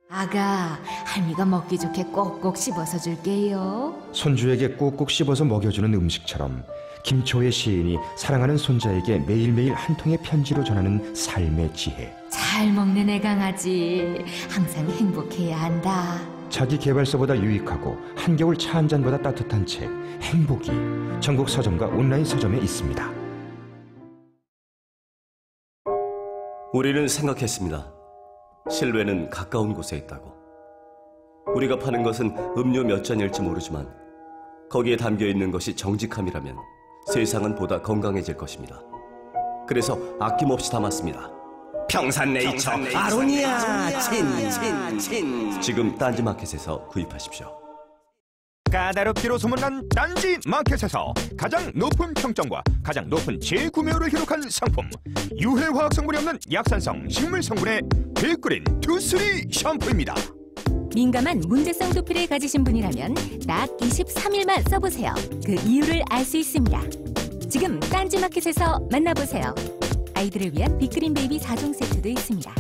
아가, 할미가 먹기 좋게 꼭꼭 씹어서 줄게요. 손주에게 꼭꼭 씹어서 먹여주는 음식처럼 김초의 시인이 사랑하는 손자에게 매일매일 한 통의 편지로 전하는 삶의 지혜. 잘 먹는 애강아지, 항상 행복해야 한다. 자기 개발서보다 유익하고 한겨울 차 한 잔보다 따뜻한 책 행복이 전국 서점과 온라인 서점에 있습니다. 우리는 생각했습니다. 실외는 가까운 곳에 있다고. 우리가 파는 것은 음료 몇 잔일지 모르지만 거기에 담겨있는 것이 정직함이라면 세상은 보다 건강해질 것입니다. 그래서 아낌없이 담았습니다. 평산네이처 아로니아 친. 지금 딴지마켓에서 구입하십시오. 까다롭기로 소문난 딴지마켓에서 가장 높은 평점과 가장 높은 재구매율을 기록한 상품, 유해화학 성분이 없는 약산성 식물 성분의 빅그린 투쓰리 샴푸입니다. 민감한 문제성 두피를 가지신 분이라면 딱 23일만 써보세요. 그 이유를 알 수 있습니다. 지금 딴지마켓에서 만나보세요. 아이들을 위한 빅그린 베이비 4종 세트도 있습니다.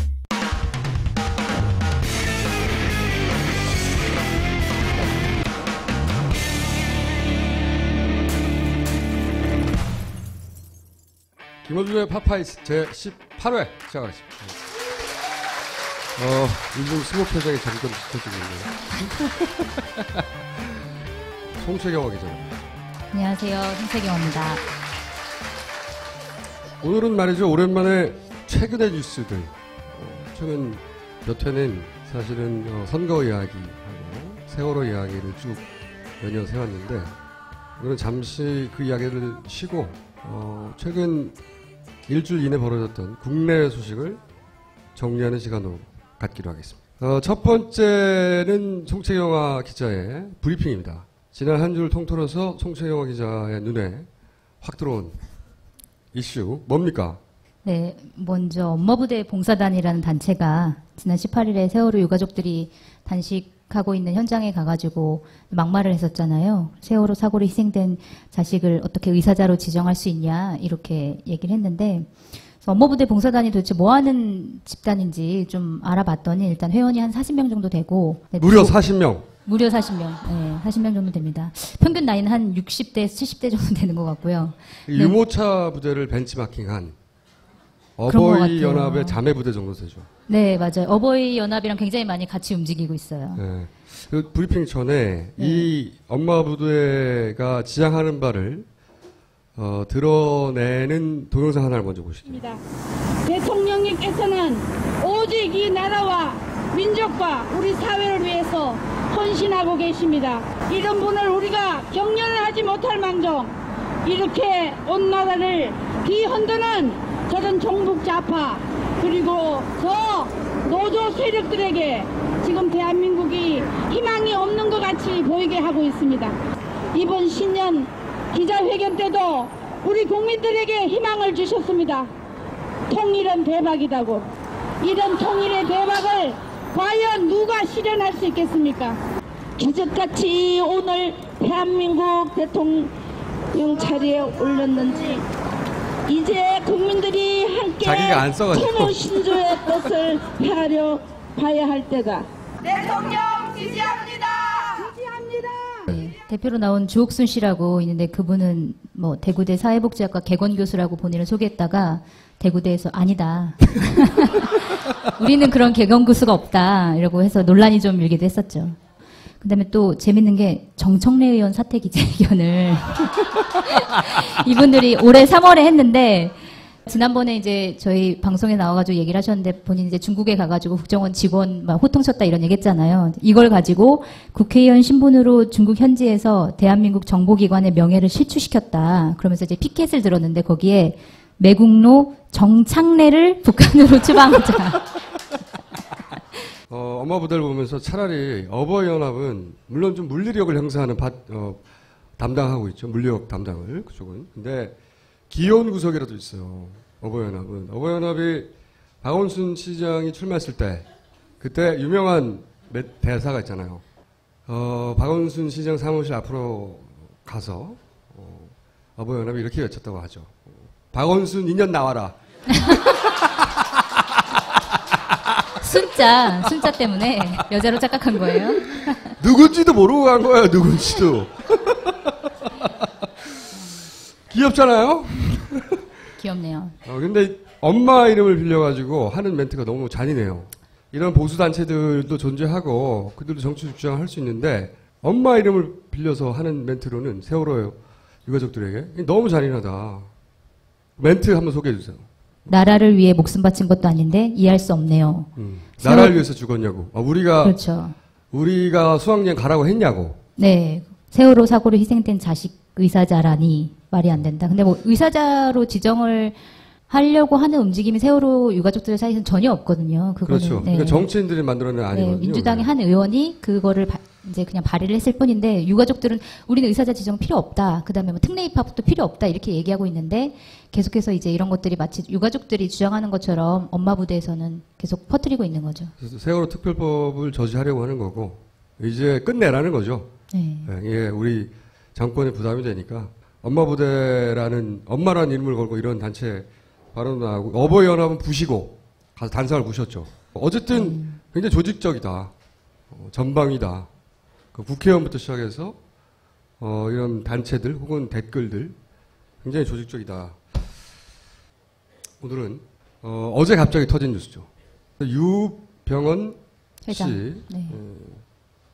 김어준의 파파이스 제18회 시작하겠습니다. 요즘 스모 표정이 점점 짙어지고 있네요. 송채경화 기자입니다. 안녕하세요. 송채경화입니다. 오늘은 말이죠. 오랜만에 최근의 뉴스들. 최근 몇 회는 사실은 선거 이야기하고 세월호 이야기를 쭉 연이어 세웠는데 오늘은 잠시 그 이야기를 쉬고 최근 일주일 이내 벌어졌던 국내 소식을 정리하는 시간으로 갖기로 하겠습니다. 첫 번째는 송채경화 기자의 브리핑입니다. 지난 한 주를 통틀어서 송채경화 기자의 눈에 확 들어온 이슈 뭡니까? 네, 먼저 엄마부대 봉사단이라는 단체가 지난 18일에 세월호 유가족들이 단식하고 있는 현장에 가가지고 막말을 했었잖아요. 세월호 사고로 희생된 자식을 어떻게 의사자로 지정할 수 있냐 이렇게 얘기를 했는데 엄마부대 봉사단이 도대체 뭐하는 집단인지 좀 알아봤더니 일단 회원이 한 40명 정도 되고 무려 40명? 무려 40명. 네, 40명 정도 됩니다. 평균 나이는 한 60대, 70대 정도 되는 것 같고요. 유모차 부대를 벤치마킹한 어버이 연합의 자매 부대 정도 되죠. 네, 맞아요. 어버이 연합이랑 굉장히 많이 같이 움직이고 있어요. 네. 그 브리핑 전에 이 엄마 부대가 지향하는 바를 드러내는 동영상 하나를 먼저 보시죠. 대통령님께서는 오직 이 나라와 민족과 우리 사회를 위해서 헌신하고 계십니다. 이런 분을 우리가 격려를 하지 못할 망정 이렇게 온 나라를 뒤흔드는 저런 종북 좌파 그리고 저 노조 세력들에게 지금 대한민국이 희망이 없는 것 같이 보이게 하고 있습니다. 이번 신년 기자회견 때도 우리 국민들에게 희망을 주셨습니다. 통일은 대박이다고. 이런 통일의 대박을 과연 누가 실현할 수 있겠습니까? 기적같이 오늘 대한민국 대통령 자리에 올렸는지 이제 국민들이 함께 토노 신조의 뜻을 헤아려 봐야 할 때다. 대통령 지지합니다. 지지합니다. 네, 대표로 나온 주옥순 씨라고 있는데 그분은 뭐 대구대 사회복지학과 개건 교수라고 본인을 소개했다가 대구대에서 아니다. 우리는 그런 개건 교수가 없다. 이러고 해서 논란이 좀 일기도 했었죠. 그다음에 또 재밌는 게 정청래 의원 사퇴 기자회견을 이분들이 올해 3월에 했는데 지난번에 이제 저희 방송에 나와가지고 얘기를 하셨는데 본인이 이제 중국에 가가지고 국정원 직원 막 호통쳤다 이런 얘기 했잖아요. 이걸 가지고 국회의원 신분으로 중국 현지에서 대한민국 정보기관의 명예를 실추시켰다. 그러면서 이제 피켓을 들었는데 거기에 매국노 정창래를 북한으로 추방하자. 엄마 부대를 보면서 차라리 어버이연합은 물론 좀 물리력을 행사하는 담당하고 있죠. 물리력 담당을 그쪽은. 근데 기여운 구석이라도 있어요. 어버이연합은. 어버이연합이 박원순 시장이 출마했을 때 그때 유명한 대사가 있잖아요. 박원순 시장 사무실 앞으로 가서 어버이연합이 이렇게 외쳤다고 하죠. 박원순 2년 나와라. 순자 때문에 여자로 착각한 거예요. 누군지도 모르고 간 거예요, 누군지도. 귀엽잖아요? 귀엽네요. 근데 엄마 이름을 빌려가지고 하는 멘트가 너무 잔인해요. 이런 보수단체들도 존재하고 그들도 정치 주장을 할 수 있는데 엄마 이름을 빌려서 하는 멘트로는 세월호 유가족들에게 너무 잔인하다. 멘트 한번 소개해 주세요. 나라를 위해 목숨 바친 것도 아닌데 이해할 수 없네요. 나라를 위해서 죽었냐고. 그렇죠. 우리가 수학여행 가라고 했냐고. 네. 세월호 사고로 희생된 자식 의사자라니 말이 안 된다. 근데 뭐 의사자로 지정을 하려고 하는 움직임이 세월호 유가족들 사이에서는 전혀 없거든요. 그거는, 그렇죠. 네. 그러니까 정치인들이 만들어낸 아니거든요. 네, 민주당의 한 의원이 그거를 이제 그냥 발의를 했을 뿐인데 유가족들은 우리는 의사자 지정 필요 없다. 그다음에 뭐 특례 입학도 필요 없다. 이렇게 얘기하고 있는데 계속해서 이제 이런 것들이 마치 유가족들이 주장하는 것처럼 엄마 부대에서는 계속 퍼뜨리고 있는 거죠. 그래서 세월호 특별법을 저지하려고 하는 거고 이제 끝내라는 거죠. 네. 예, 우리 정권에 부담이 되니까 엄마 부대라는 엄마라는 이름을 걸고 이런 단체 발언도 나오고 어버이연합은 부시고 가서 단상을 부셨죠. 어쨌든 굉장히 조직적이다. 전방이다. 그 국회의원부터 시작해서 이런 단체들 혹은 댓글들 굉장히 조직적이다. 오늘은 어제 갑자기 터진 뉴스죠. 유병헌 회장. 씨 네.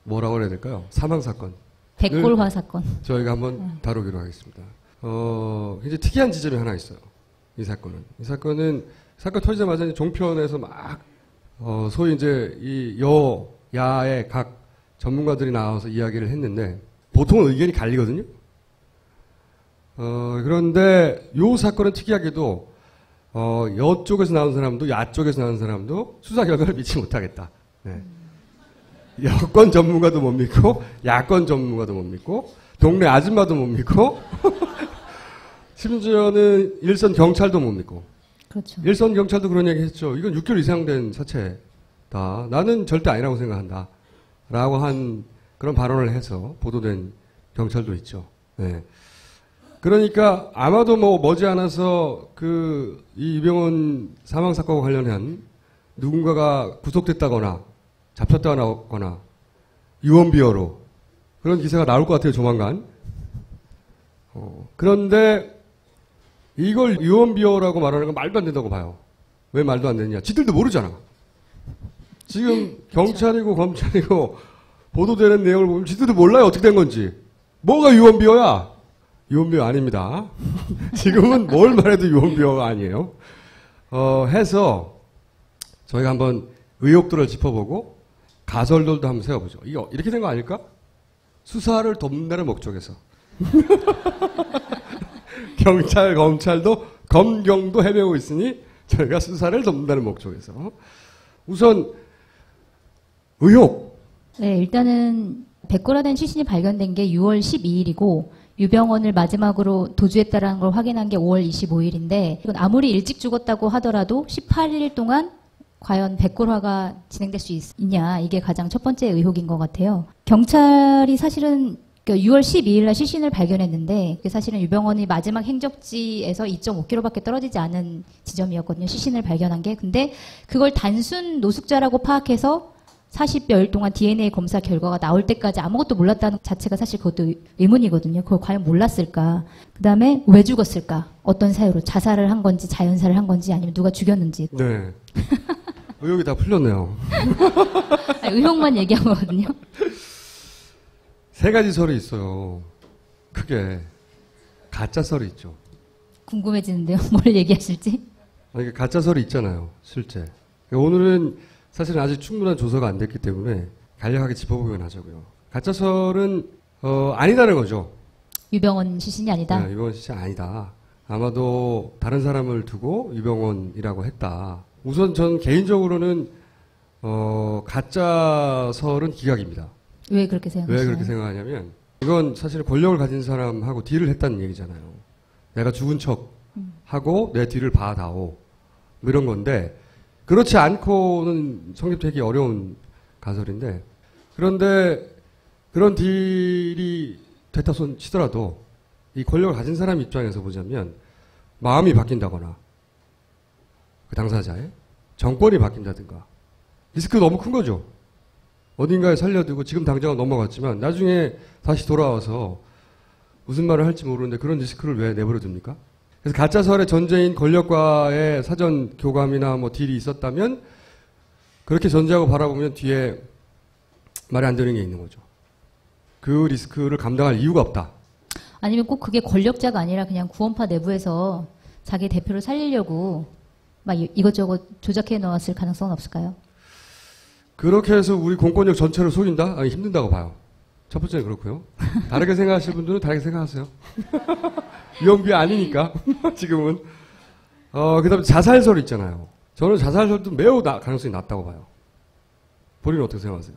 뭐라고 해야 될까요? 사망 사건. 백골화 사건. 저희가 한번 다루기로 하겠습니다. 굉장히 특이한 지점이 하나 있어요. 이 사건 터지자마자 종편에서 막 소위 이제 이 여야의 각 전문가들이 나와서 이야기를 했는데 보통은 의견이 갈리거든요. 그런데 이 사건은 특이하게도 여쪽에서 나온 사람도 야쪽에서 나온 사람도 수사 결과를 믿지 못하겠다. 네. 여권 전문가도 못 믿고 야권 전문가도 못 믿고 동네 아줌마도 못 믿고 심지어는 일선 경찰도 못 믿고. 그렇죠. 일선 경찰도 그런 얘기 했죠. 이건 6개월 이상 된 사체다. 나는 절대 아니라고 생각한다. 라고 한 그런 발언을 해서 보도된 경찰도 있죠. 네. 그러니까 아마도 뭐 머지않아서 이 유병헌 사망 사건과 관련한 누군가가 구속됐다거나 잡혔다거나 유언비어로 그런 기사가 나올 것 같아요, 조만간. 그런데 이걸 유언비어라고 말하는 건 말도 안 된다고 봐요. 왜 말도 안 되느냐? 지들도 모르잖아. 지금 경찰이고 검찰이고 보도되는 내용을 보면 지들도 몰라요. 어떻게 된 건지. 뭐가 유언비어야? 유언비어 아닙니다. 지금은 뭘 말해도 유언비어가 아니에요. 해서 저희가 한번 의혹들을 짚어보고 가설들도 한번 세워보죠. 이거 이렇게 된 거 아닐까? 수사를 돕는다는 목적에서. 경찰, 검찰도 검경도 해배우고 있으니 저희가 수사를 돕는다는 목적에서. 우선 의혹. 네, 일단은 백골화된 시신이 발견된 게 6월 12일이고 유병헌을 마지막으로 도주했다는 걸 확인한 게 5월 25일인데 이건 아무리 일찍 죽었다고 하더라도 18일 동안 과연 백골화가 진행될 수 있냐, 이게 가장 첫 번째 의혹인 것 같아요. 경찰이 사실은 6월 12일 날 시신을 발견했는데 그게 사실은 유병헌이 마지막 행적지에서 2.5km밖에 떨어지지 않은 지점이었거든요. 시신을 발견한 게. 근데 그걸 단순 노숙자라고 파악해서 40여일 동안 DNA 검사 결과가 나올 때까지 아무것도 몰랐다는 자체가 사실 그것도 의문이거든요. 그걸 과연 몰랐을까? 그 다음에 왜 죽었을까? 어떤 사유로? 자살을 한 건지 자연사를 한 건지 아니면 누가 죽였는지. 네. 의혹이 다 풀렸네요. 의혹만 얘기한 거거든요. 세 가지 설이 있어요. 크게. 가짜 설이 있죠. 궁금해지는데요. 뭘 얘기하실지? 아니, 가짜 설이 있잖아요. 실제. 오늘은 사실은 아직 충분한 조사가 안 됐기 때문에 간략하게 짚어보면 하자고요. 가짜 설은 아니다는 거죠. 유병헌 시신이 아니다? 네, 유병헌 시신이 아니다. 아마도 다른 사람을 두고 유병헌이라고 했다. 우선 전 개인적으로는 가짜 설은 기각입니다. 왜 그렇게 생각하세요? 왜 그렇게 생각하냐면 이건 사실 권력을 가진 사람하고 딜을 했다는 얘기잖아요. 내가 죽은 척하고 내 뒤를 봐다오. 뭐 이런 건데 그렇지 않고는 성립되기 어려운 가설인데 그런데 그런 딜이 됐다 손 치더라도 이 권력을 가진 사람 입장에서 보자면 마음이 바뀐다거나 그 당사자의 정권이 바뀐다든가 리스크 너무 큰 거죠. 어딘가에 살려두고 지금 당장은 넘어갔지만 나중에 다시 돌아와서 무슨 말을 할지 모르는데 그런 리스크를 왜 내버려 둡니까? 그래서 가짜설의 전제인 권력과의 사전 교감이나 뭐 딜이 있었다면 그렇게 전제하고 바라보면 뒤에 말이 안 되는 게 있는 거죠. 그 리스크를 감당할 이유가 없다. 아니면 꼭 그게 권력자가 아니라 그냥 구원파 내부에서 자기 대표를 살리려고 막 이것저것 조작해 놓았을 가능성은 없을까요? 그렇게 해서 우리 공권력 전체를 속인다? 아니, 힘든다고 봐요. 첫 번째는 그렇고요. 다르게 생각하실 분들은 다르게 생각하세요. 위험비 아니니까 지금은. 그다음에 자살설 있잖아요. 저는 자살설도 매우 가능성이 낮다고 봐요. 본인은 어떻게 생각하세요?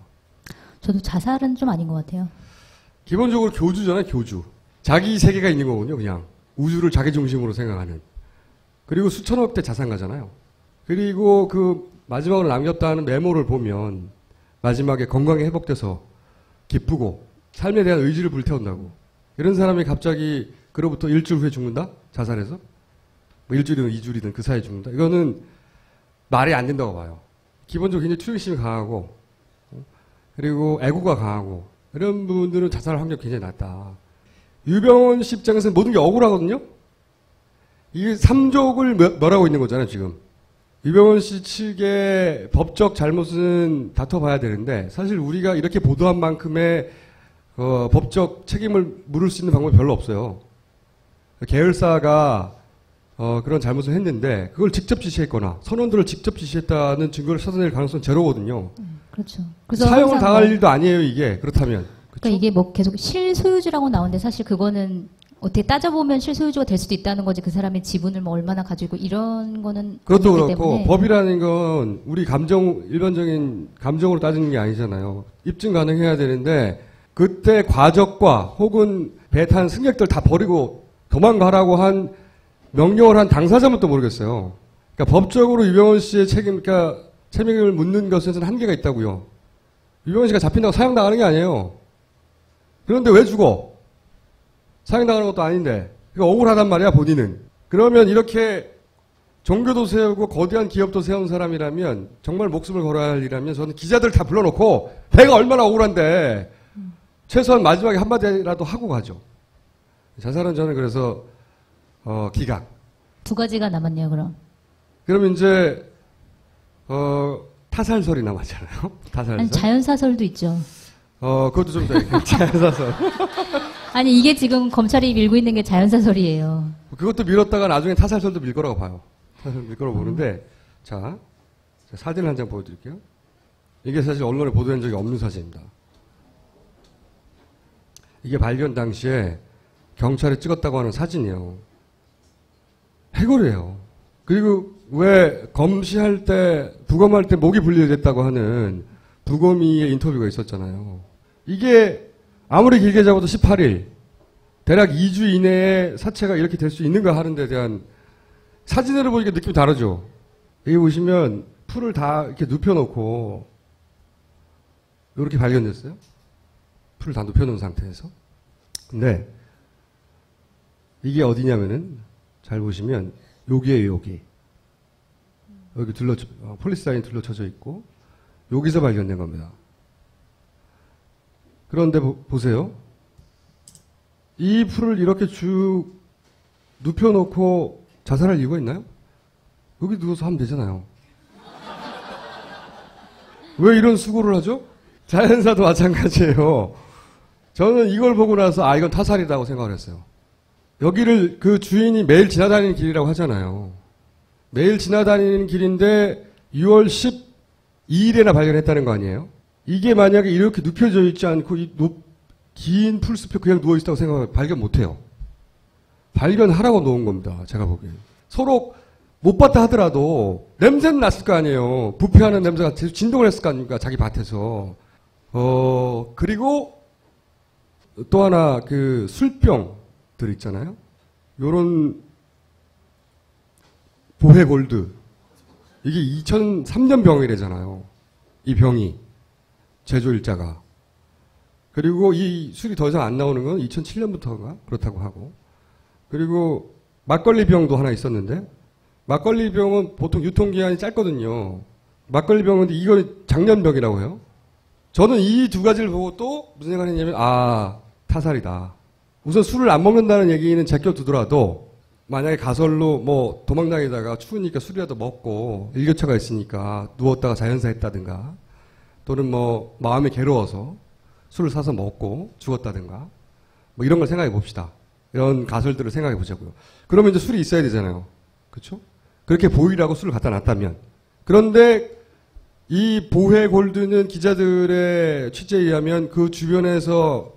저도 자살은 좀 아닌 것 같아요. 기본적으로 교주잖아요, 교주. 자기 세계가 있는 거군요, 그냥. 우주를 자기 중심으로 생각하는. 그리고 수천억 대 자산가잖아요. 그리고 그 마지막으로 남겼다는 메모를 보면 마지막에 건강이 회복돼서 기쁘고 삶에 대한 의지를 불태운다고. 이런 사람이 갑자기 그로부터 일주일 후에 죽는다? 자살해서? 뭐 일주일이든 이주일이든 그 사이에 죽는다? 이거는 말이 안 된다고 봐요. 기본적으로 굉장히 투영심이 강하고 그리고 애고가 강하고 이런 분들은 자살 확률이 굉장히 낮다. 유병원 씨 입장에서는 모든 게 억울하거든요? 이게 삼족을 멸하고 있는 거잖아요, 지금. 유병원 씨 측의 법적 잘못은 다퉈봐야 되는데 사실 우리가 이렇게 보도한 만큼의 법적 책임을 물을 수 있는 방법이 별로 없어요. 계열사가 그런 잘못을 했는데 그걸 직접 지시했거나 선원들을 직접 지시했다는 증거를 찾아낼 가능성은 제로거든요. 그렇죠. 그래서 사형을 당할 일도 아니에요, 이게. 그렇다면. 그렇죠? 그러니까 이게 뭐 계속 실소유주라고 나오는데 사실 그거는 어떻게 따져보면 실소유주가 될 수도 있다는 거지 그 사람의 지분을 뭐 얼마나 가지고 이런 거는 그것도 아니기 그렇고 때문에. 법이라는 건 우리 일반적인 감정으로 따지는 게 아니잖아요. 입증 가능해야 되는데 그때 과적과 혹은 배 탄 승객들 다 버리고 도망가라고 한 명령을 한 당사자는 또 모르겠어요. 그러니까 법적으로 유병원 씨의 책임을 묻는 것에는 한계가 있다고요. 유병원 씨가 잡힌다고 사형당하는 게 아니에요. 그런데 왜 죽어? 사형당하는 것도 아닌데. 그러니까 억울하단 말이야, 본인은. 그러면 이렇게 종교도 세우고 거대한 기업도 세운 사람이라면 정말 목숨을 걸어야 할 일이라면 저는 기자들 다 불러놓고 배가 얼마나 억울한데 최소한 마지막에 한마디라도 하고 가죠. 자살은 저는 그래서 기각. 두 가지가 남았네요, 그럼. 그러면 이제 타살설이 남았잖아요. 타살설. 아니, 자연사설도 있죠. 그것도 좀 자연사설. 아니, 이게 지금 검찰이 밀고 있는 게 자연사설이에요. 그것도 밀었다가 나중에 타살설도 밀 거라고 봐요. 타살 밀 거라고 보는데, 자, 사진을 한 장 보여드릴게요. 이게 사실 언론에 보도된 적이 없는 사진입니다. 이게 발견 당시에 경찰이 찍었다고 하는 사진이에요. 해골이에요. 그리고 왜 검시할 때, 부검할 때 목이 분리됐다고 하는 부검이의 인터뷰가 있었잖아요. 이게 아무리 길게 잡아도 18일, 대략 2주 이내에 사체가 이렇게 될 수 있는가 하는 데 대한 사진으로 보니까 느낌이 다르죠. 여기 보시면 풀을 다 이렇게 눕혀놓고 이렇게 발견됐어요. 풀을 다 눕혀놓은 상태에서. 근데 이게 어디냐면은 잘 보시면 여기에요, 여기. 여기 폴리스라인 둘러쳐져 있고 여기서 발견된 겁니다. 그런데 보세요. 이 풀을 이렇게 쭉 눕혀놓고 자살할 이유가 있나요? 여기 누워서 하면 되잖아요. 왜 이런 수고를 하죠? 자연사도 마찬가지예요. 저는 이걸 보고 나서 이건 타살이라고 생각을 했어요. 여기를 그 주인이 매일 지나다니는 길이라고 하잖아요. 매일 지나다니는 길인데 6월 12일에나 발견했다는 거 아니에요? 이게 만약에 이렇게 눕혀져 있지 않고 긴 풀숲에 그냥 누워있다고 생각하면 발견 못해요. 발견하라고 놓은 겁니다. 제가 보기엔. 서로 못 봤다 하더라도 냄새는 났을 거 아니에요. 부패하는 냄새가 진동을 했을 거 아닙니까? 자기 밭에서. 그리고 또 하나 그 술병들 있잖아요. 요런 보헤골드. 이게 2003년 병이래잖아요. 이 병이. 제조일자가. 그리고 이 술이 더 이상 안 나오는 건 2007년부터가 그렇다고 하고. 그리고 막걸리 병도 하나 있었는데 막걸리 병은 보통 유통기한이 짧거든요. 막걸리 병은 이건 장년병이라고 해요. 저는 이 두 가지를 보고 또 무슨 생각을 했냐면 타살이다. 우선 술을 안 먹는다는 얘기는 제껴두더라도 만약에 가설로 뭐 도망다니다가 추우니까 술이라도 먹고 일교차가 있으니까 누웠다가 자연사했다든가 또는 뭐 마음이 괴로워서 술을 사서 먹고 죽었다든가 뭐 이런 걸 생각해 봅시다. 이런 가설들을 생각해 보자고요. 그러면 이제 술이 있어야 되잖아요. 그렇죠? 그렇게 보이라고 술을 갖다 놨다면. 그런데 이 보혜 골드는 기자들의 취재에 의하면 그 주변에서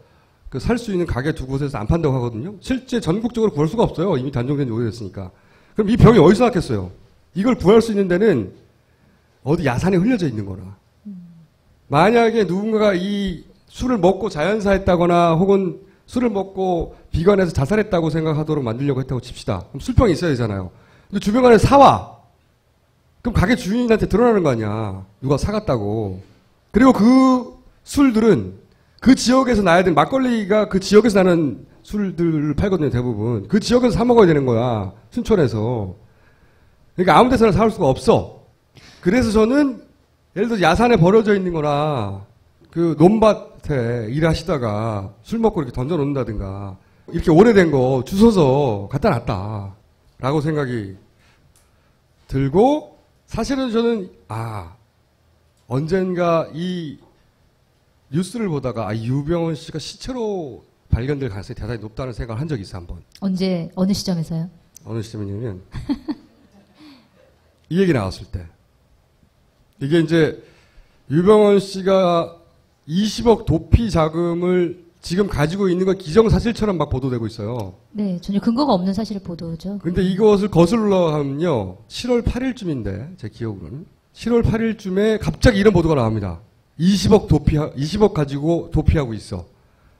그 살 수 있는 가게 두 곳에서 안 판다고 하거든요. 실제 전국적으로 구할 수가 없어요. 이미 단종된 지 오래됐으니까. 그럼 이 병이 어디서 났겠어요? 이걸 구할 수 있는 데는 어디 야산에 흘려져 있는 거라. 만약에 누군가가 이 술을 먹고 자연사했다거나 혹은 술을 먹고 비관해서 자살했다고 생각하도록 만들려고 했다고 칩시다. 그럼 술병이 있어야 되잖아요. 근데 주변에 사와. 그럼 가게 주인한테 드러나는 거 아니야. 누가 사갔다고. 그리고 그 술들은 그 지역에서 나야 되는 막걸리가 그 지역에서 나는 술들을 팔거든요. 대부분. 그 지역에서 사 먹어야 되는 거야. 순천에서. 그러니까 아무 데서나 사올 수가 없어. 그래서 저는 예를 들어 야산에 버려져 있는 거나 그 논밭에 일하시다가 술 먹고 이렇게 던져 놓는다든가 이렇게 오래된 거 주워서 갖다 놨다. 라고 생각이 들고 사실은 저는 언젠가 이 뉴스를 보다가 유병원 씨가 시체로 발견될 가능성이 대단히 높다는 생각을 한 적이 있어요. 한번. 언제 어느 시점에서요? 어느 시점이냐면 이 얘기 나왔을 때 이게 이제 유병원 씨가 20억 도피 자금을 지금 가지고 있는 건 기정사실처럼 막 보도되고 있어요. 네, 전혀 근거가 없는 사실을 보도죠. 근데 이것을 거슬러 가면요. 7월 8일쯤인데 제 기억으로는 7월 8일쯤에 갑자기 이런 보도가 나옵니다. 20억 가지고 도피하고 있어.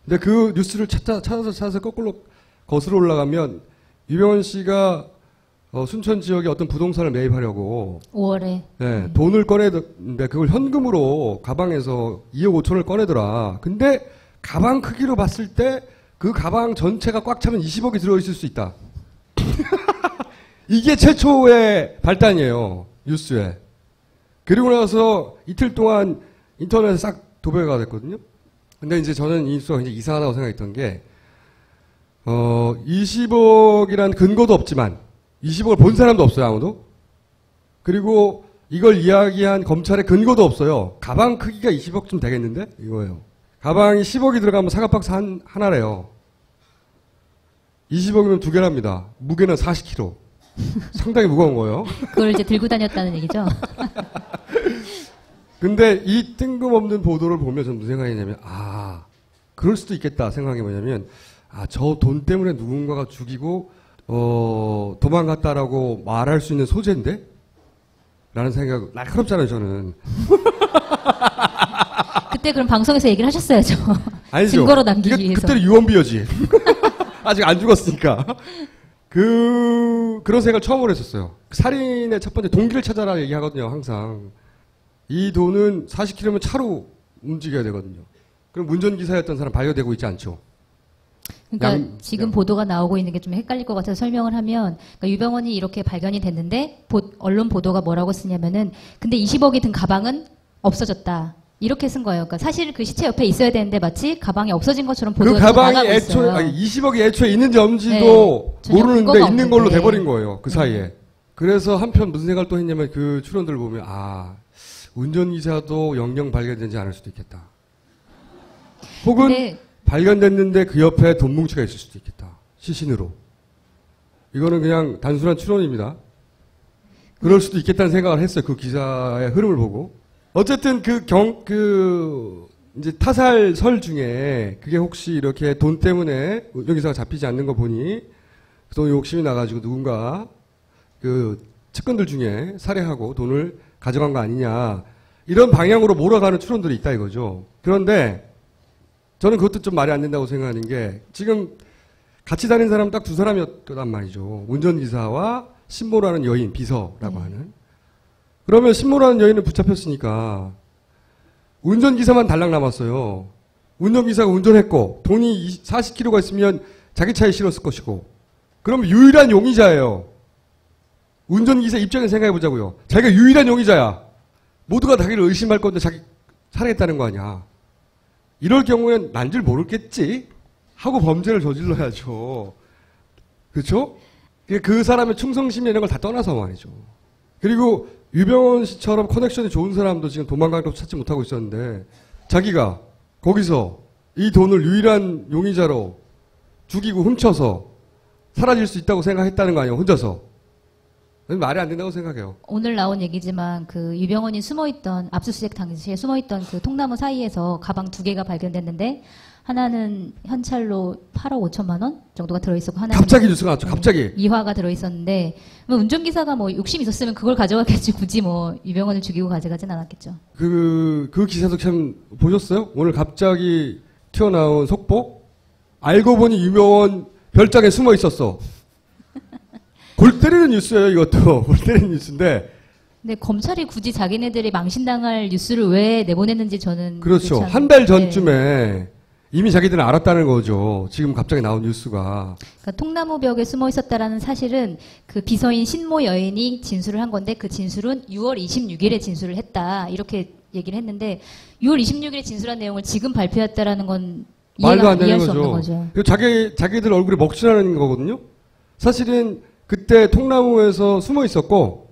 근데 그 뉴스를 찾아서 거꾸로 거슬러 올라가면 유병원 씨가 순천 지역에 어떤 부동산을 매입하려고 5월에 네, 돈을 꺼내는데 그걸 현금으로 가방에서 2억 5천을 꺼내더라. 근데 가방 크기로 봤을 때 그 가방 전체가 꽉 차면 20억이 들어있을 수 있다. 이게 최초의 발단이에요. 뉴스에. 그리고 나서 이틀 동안 인터넷에 싹 도배가 됐거든요. 근데 이제 저는 이 뉴스가 굉장히 이상하다고 생각했던 게 20억이란 근거도 없지만 20억을 본 사람도 없어요. 아무도. 그리고 이걸 이야기한 검찰의 근거도 없어요. 가방 크기가 20억쯤 되겠는데? 이거예요. 가방이 10억이 들어가면 사과박스 하나래요. 20억이면 두 개랍니다. 무게는 40kg. 상당히 무거운 거예요. 그걸 이제 들고 다녔다는 얘기죠? 근데 이 뜬금없는 보도를 보면 저는 무슨 생각이냐면 그럴 수도 있겠다 생각이 뭐냐면 저 돈 때문에 누군가가 죽이고 도망갔다라고 말할 수 있는 소재인데? 라는 생각 날카롭잖아요 저는. 그때 그럼 방송에서 얘기를 하셨어야죠. 아니죠. 증거로 남기기 위해서. 그때는 유언비어지. 아직 안 죽었으니까. 그런 생각을 처음으로 했었어요. 살인의 첫 번째 동기를 찾아라 얘기하거든요. 항상. 이 돈은 40km면 차로 움직여야 되거든요. 그럼 운전기사였던 사람 발견되고 있지 않죠. 그러니까 지금 보도가 나오고 있는 게 좀 헷갈릴 것 같아서 설명을 하면 그러니까 유병원이 이렇게 발견이 됐는데 언론 보도가 뭐라고 쓰냐면은 근데 20억이 든 가방은 없어졌다. 이렇게 쓴 거예요. 그러니까 사실 그 시체 옆에 있어야 되는데 마치 가방이 없어진 것처럼 보도가 나가고 있어요. 20억이 애초에 있는지 없는지도 모르는데 있는 걸로 돼버린 거예요. 그 사이에. 그래서 한편 무슨 생각을 또 했냐면 그 추론들을 보면 운전기사도 영영 발견되지 않을 수도 있겠다. 혹은 발견됐는데 그 옆에 돈 뭉치가 있을 수도 있겠다. 시신으로. 이거는 그냥 단순한 추론입니다. 그럴 수도 있겠다는 생각을 했어요. 그 기사의 흐름을 보고. 어쨌든 이제 타살설 중에 그게 혹시 이렇게 돈 때문에 운전기사가 잡히지 않는 거 보니 돈 욕심이 나가지고 누군가 그 측근들 중에 살해하고 돈을 가져간 거 아니냐. 이런 방향으로 몰아가는 추론들이 있다 이거죠. 그런데 저는 그것도 좀 말이 안 된다고 생각하는 게 지금 같이 다닌 사람 딱 두 사람이었단 말이죠. 운전기사와 신모라는 여인, 비서라고 하는. 그러면 신모라는 여인을 붙잡혔으니까 운전기사만 달랑 남았어요. 운전기사가 운전했고 돈이 40kg가 있으면 자기 차에 실었을 것이고 그러면 유일한 용의자예요. 운전기사 입장에서 생각해보자고요. 자기가 유일한 용의자야. 모두가 자기를 의심할 건데 자기 살해했다는 거 아니야. 이럴 경우엔 난 줄 모르겠지 하고 범죄를 저질러야죠. 그렇죠? 그 사람의 충성심이나 이런 걸 다 떠나서 말이죠. 그리고 유병원 씨처럼 커넥션이 좋은 사람도 지금 도망간 것도 찾지 못하고 있었는데 자기가 거기서 이 돈을 유일한 용의자로 죽이고 훔쳐서 사라질 수 있다고 생각했다는 거 아니에요, 혼자서. 말이 안 된다고 생각해요. 오늘 나온 얘기지만 그 유병원이 숨어있던 압수수색 당시에 숨어있던 그 통나무 사이에서 가방 2개가 발견됐는데 하나는 현찰로 8억 5천만 원 정도가 들어있었고 하나는 갑자기 뉴스가 났죠. 갑자기. 이화가 들어있었는데 뭐 운전기사가 뭐 욕심 있었으면 그걸 가져갔겠지 굳이 뭐 유병원을 죽이고 가져가진 않았겠죠. 그 기사도 참 보셨어요? 오늘 갑자기 튀어나온 속보? 알고 보니 유병원 별장에 숨어 있었어. 골 때리는 뉴스예요, 이것도. 골 때리는 뉴스인데. 근데 검찰이 굳이 자기네들이 망신당할 뉴스를 왜 내보냈는지 저는 그렇죠. 한 달 전쯤에 이미 자기들은 알았다는 거죠. 지금 갑자기 나온 뉴스가. 그러니까 통나무벽에 숨어 있었다라는 사실은 그 비서인 신모 여인이 진술을 한 건데 그 진술은 6월 26일에 진술을 했다. 이렇게 얘기를 했는데 6월 26일에 진술한 내용을 지금 발표했다라는 건 말도 안 되는 이해할 수 없는 거죠. 자기들 얼굴에 먹칠하는 거거든요. 사실은 그때 통나무에서 숨어 있었고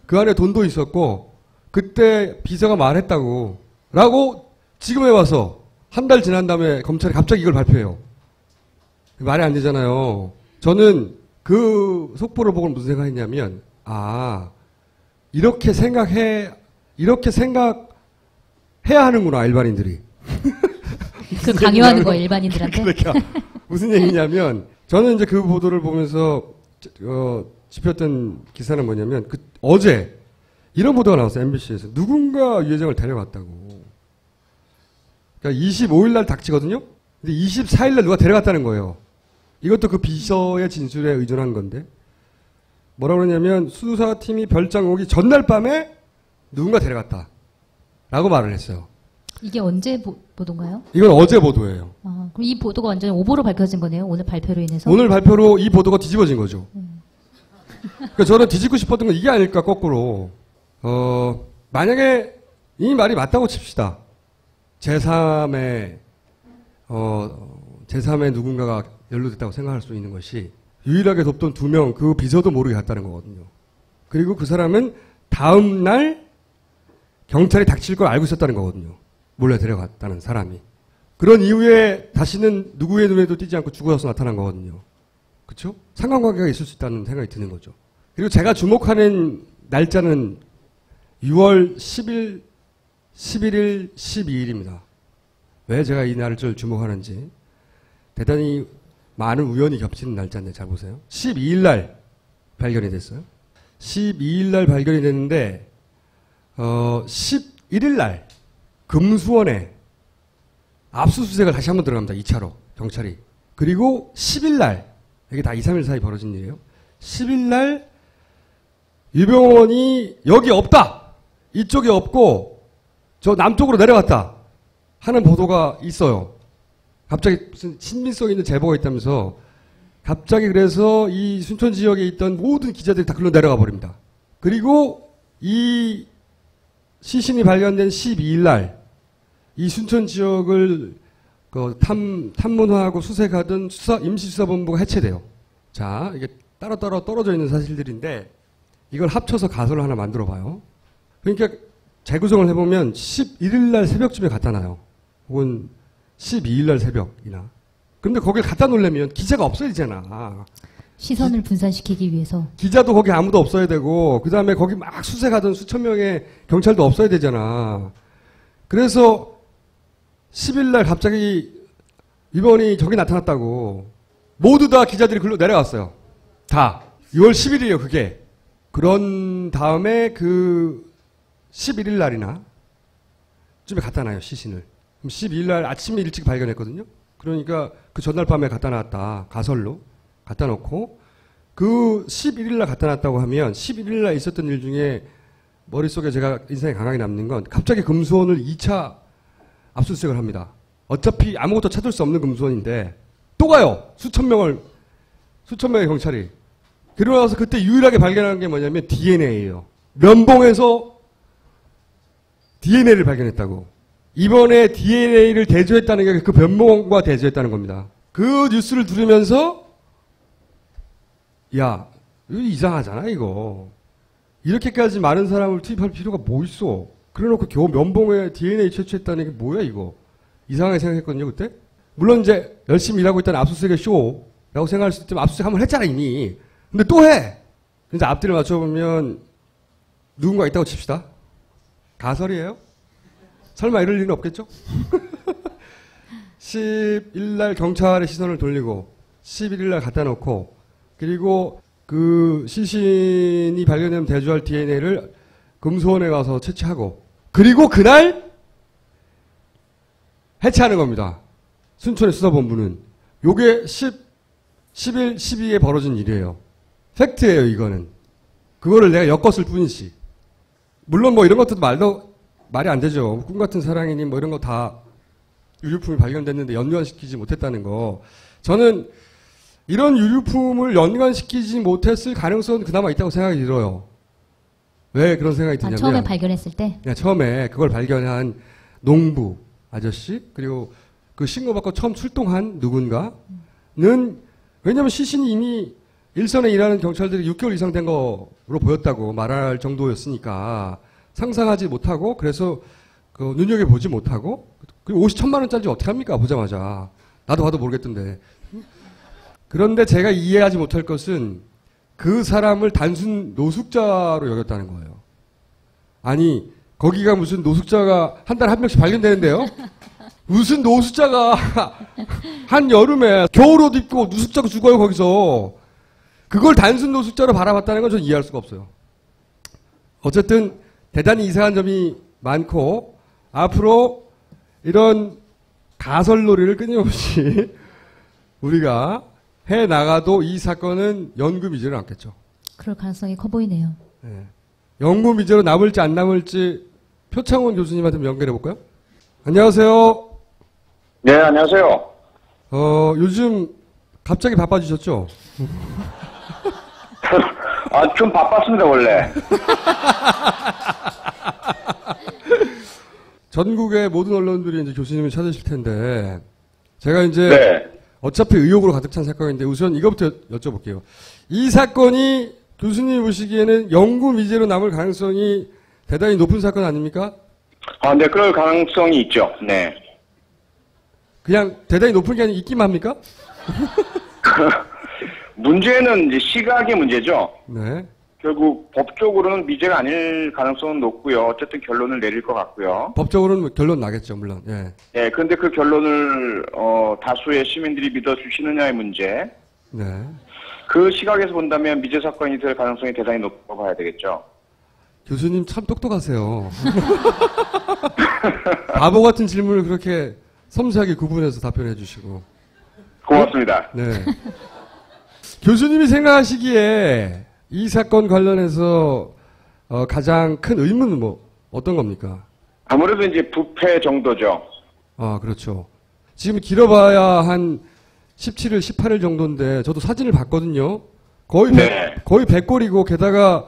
그 안에 돈도 있었고 그때 비서가 말했다고 라고 지금에 와서 한 달 지난 다음에 검찰이 갑자기 이걸 발표해요. 말이 안 되잖아요. 저는 그 속보를 보고 무슨 생각했냐면 이렇게 생각해야 하는구나 일반인들이. 그 강요하는 거 일반인들한테. 그러니까 무슨 얘기냐면 저는 이제 그 보도를 보면서 짚었던 기사는 뭐냐면 어제 이런 보도가 나왔어요. MBC에서 누군가 유 회장을 데려갔다고. 그러니까 25일 날 닥치거든요. 근데 24일 날 누가 데려갔다는 거예요. 이것도 그 비서의 진술에 의존한 건데 뭐라고 그러냐면 수사팀이 별장 오기 전날 밤에 누군가 데려갔다 라고 말을 했어요. 이게 언제 보도인가요? 이건 어제 보도예요. 그럼 이 보도가 완전히 오보로 밝혀진 거네요. 오늘 발표로 인해서. 오늘 발표로 이 보도가 뒤집어진 거죠. 그러니까 저는 뒤집고 싶었던 건 이게 아닐까 거꾸로. 만약에 이 말이 맞다고 칩시다. 제3의 누군가가 연루됐다고 생각할 수 있는 것이 유일하게 돕던 2명 그 비서도 모르게 갔다는 거거든요. 그리고 그 사람은 다음 날 경찰이 닥칠 걸 알고 있었다는 거거든요. 몰래 데려갔다는 사람이. 그런 이후에 다시는 누구의 눈에도 띄지 않고 죽어서 나타난 거거든요. 그렇죠? 상관관계가 있을 수 있다는 생각이 드는 거죠. 그리고 제가 주목하는 날짜는 6월 10일, 11일, 12일입니다. 왜 제가 이 날을 주목하는지 대단히 많은 우연이 겹치는 날짜인데 잘 보세요. 12일 날 발견이 됐어요. 12일 날 발견이 됐는데 11일 날 금수원에 압수수색을 다시 한번 들어갑니다. 2차로 경찰이. 그리고 10일 날 이게 다 2, 3일 사이 벌어진 일이에요. 10일 날 유병원이 여기 없다. 이쪽에 없고 저 남쪽으로 내려갔다 하는 보도가 있어요. 갑자기 무슨 친밀성 있는 제보가 있다면서 갑자기 그래서 이 순천 지역에 있던 모든 기자들이 다 글로 내려가 버립니다. 그리고 이 시신이 발견된 12일 날 이 순천 지역을 탐문하고 수색하던 임시수사본부가 해체돼요. 자, 이게 따로따로 떨어져 있는 사실들인데 이걸 합쳐서 가설을 하나 만들어 봐요. 그러니까 재구성을 해보면 11일 날 새벽쯤에 갖다 놔요. 혹은 12일 날 새벽이나. 그런데 거길 갖다 놓으려면 기자가 없어야 되잖아. 시선을 분산시키기 위해서. 기자도 거기 아무도 없어야 되고 그 다음에 거기 막 수색하던 수천 명의 경찰도 없어야 되잖아. 그래서 10일 날 갑자기 이번이 저기 나타났다고 모두 다 기자들이 글로 내려갔어요. 다. 6월 10일이에요 그게. 그런 다음에 그 11일 날이나 쯤에 갖다 놔요 시신을. 그럼 12일 날 아침에 일찍 발견했거든요. 그러니까 그 전날 밤에 갖다 놨다. 가설로 갖다 놓고 그 11일 날 갖다 놨다고 하면 11일 날 있었던 일 중에 머릿속에 제가 인상이 강하게 남는 건 갑자기 금수원을 2차 압수수색을 합니다. 어차피 아무것도 찾을 수 없는 금수원인데 또 가요. 수천 명의 경찰이. 그러고 나서 그때 유일하게 발견한 게 뭐냐면 DNA예요. 면봉에서 DNA를 발견했다고. 이번에 DNA를 대조했다는 게 그 변모과 대조했다는 겁니다. 그 뉴스를 들으면서 야, 이거 이상하잖아 이거. 이렇게까지 많은 사람을 투입할 필요가 뭐 있어. 그래놓고 겨우 면봉에 DNA 채취했다는 게 뭐야 이거. 이상하게 생각했거든요 그때. 물론 이제 열심히 일하고 있다는 압수수색의 쇼라고 생각할 수 있지만 압수수색 한번 했잖아 이미. 근데 또 해. 근데 앞뒤를 맞춰보면 누군가 있다고 칩시다. 가설이에요? 설마 이럴 일은 없겠죠? 10일날 경찰의 시선을 돌리고 11일날 갖다 놓고 그리고 그 시신이 발견되면 대조할 DNA를 금소원에 가서 채취하고 그리고 그날 해체하는 겁니다. 순천의 수사본부는. 요게 10일, 12에 벌어진 일이에요. 팩트예요 이거는. 그거를 내가 엮었을 뿐이지. 물론 뭐 이런 것도 말이 안 되죠. 꿈같은 사랑이니 뭐 이런 거 다 유류품이 발견됐는데 연관시키지 못했다는 거. 저는 이런 유류품을 연관시키지 못했을 가능성은 그나마 있다고 생각이 들어요. 왜 그런 생각이 드냐면 처음에 발견했을 때? 네, 처음에 그걸 발견한 농부 아저씨 그리고 그 신고받고 처음 출동한 누군가는 왜냐하면 시신이 이미 일선에 일하는 경찰들이 6개월 이상 된 거로 보였다고 말할 정도였으니까 상상하지 못하고 그래서 그 눈여겨보지 못하고 그리고 50,000만 원짜리 어떻게 합니까 보자마자. 나도 봐도 모르겠던데. 그런데 제가 이해하지 못할 것은 그 사람을 단순 노숙자로 여겼다는 거예요. 아니 거기가 무슨 노숙자가 한 달에 한 명씩 발견되는데요. 무슨 노숙자가 한 여름에 겨울옷 입고 노숙자가 죽어요 거기서. 그걸 단순 노숙자로 바라봤다는 건 전 이해할 수가 없어요. 어쨌든 대단히 이상한 점이 많고 앞으로 이런 가설놀이를 끊임없이 우리가 해나가도 이 사건은 연구미제로 남겠죠. 그럴 가능성이 커 보이네요. 네. 연구미제로 남을지 안 남을지 표창원 교수님한테 연결해 볼까요? 안녕하세요. 네, 안녕하세요. 요즘 갑자기 바빠지셨죠? 아, 좀 바빴습니다, 원래. 전국의 모든 언론들이 이제 교수님을 찾으실 텐데, 제가 이제 네. 어차피 의혹으로 가득 찬 사건인데 우선 이것부터 여쭤볼게요. 이 사건이 교수님이 보시기에는 연구 미제로 남을 가능성이 대단히 높은 사건 아닙니까? 아, 네, 그럴 가능성이 있죠. 네. 그냥 대단히 높은 게 아니라 있기만 합니까? 문제는 이제 시각의 문제죠. 네. 결국 법적으로는 미제가 아닐 가능성은 높고요. 어쨌든 결론을 내릴 것 같고요. 법적으로는 결론 나겠죠, 물론. 예. 네, 그런데 그 결론을 다수의 시민들이 믿어주시느냐의 문제. 네. 그 시각에서 본다면 미제 사건이 될 가능성이 대단히 높다고 봐야 되겠죠. 교수님 참 똑똑하세요. 바보 같은 질문을 그렇게 섬세하게 구분해서 답변해 주시고. 고맙습니다. 네. 교수님이 생각하시기에 이 사건 관련해서 가장 큰 의문은 뭐 어떤 겁니까? 아무래도 이제 부패 정도죠. 아, 그렇죠. 지금 길어봐야 한 17일, 18일 정도인데 저도 사진을 봤거든요. 거의 네. 거의 100골이고 게다가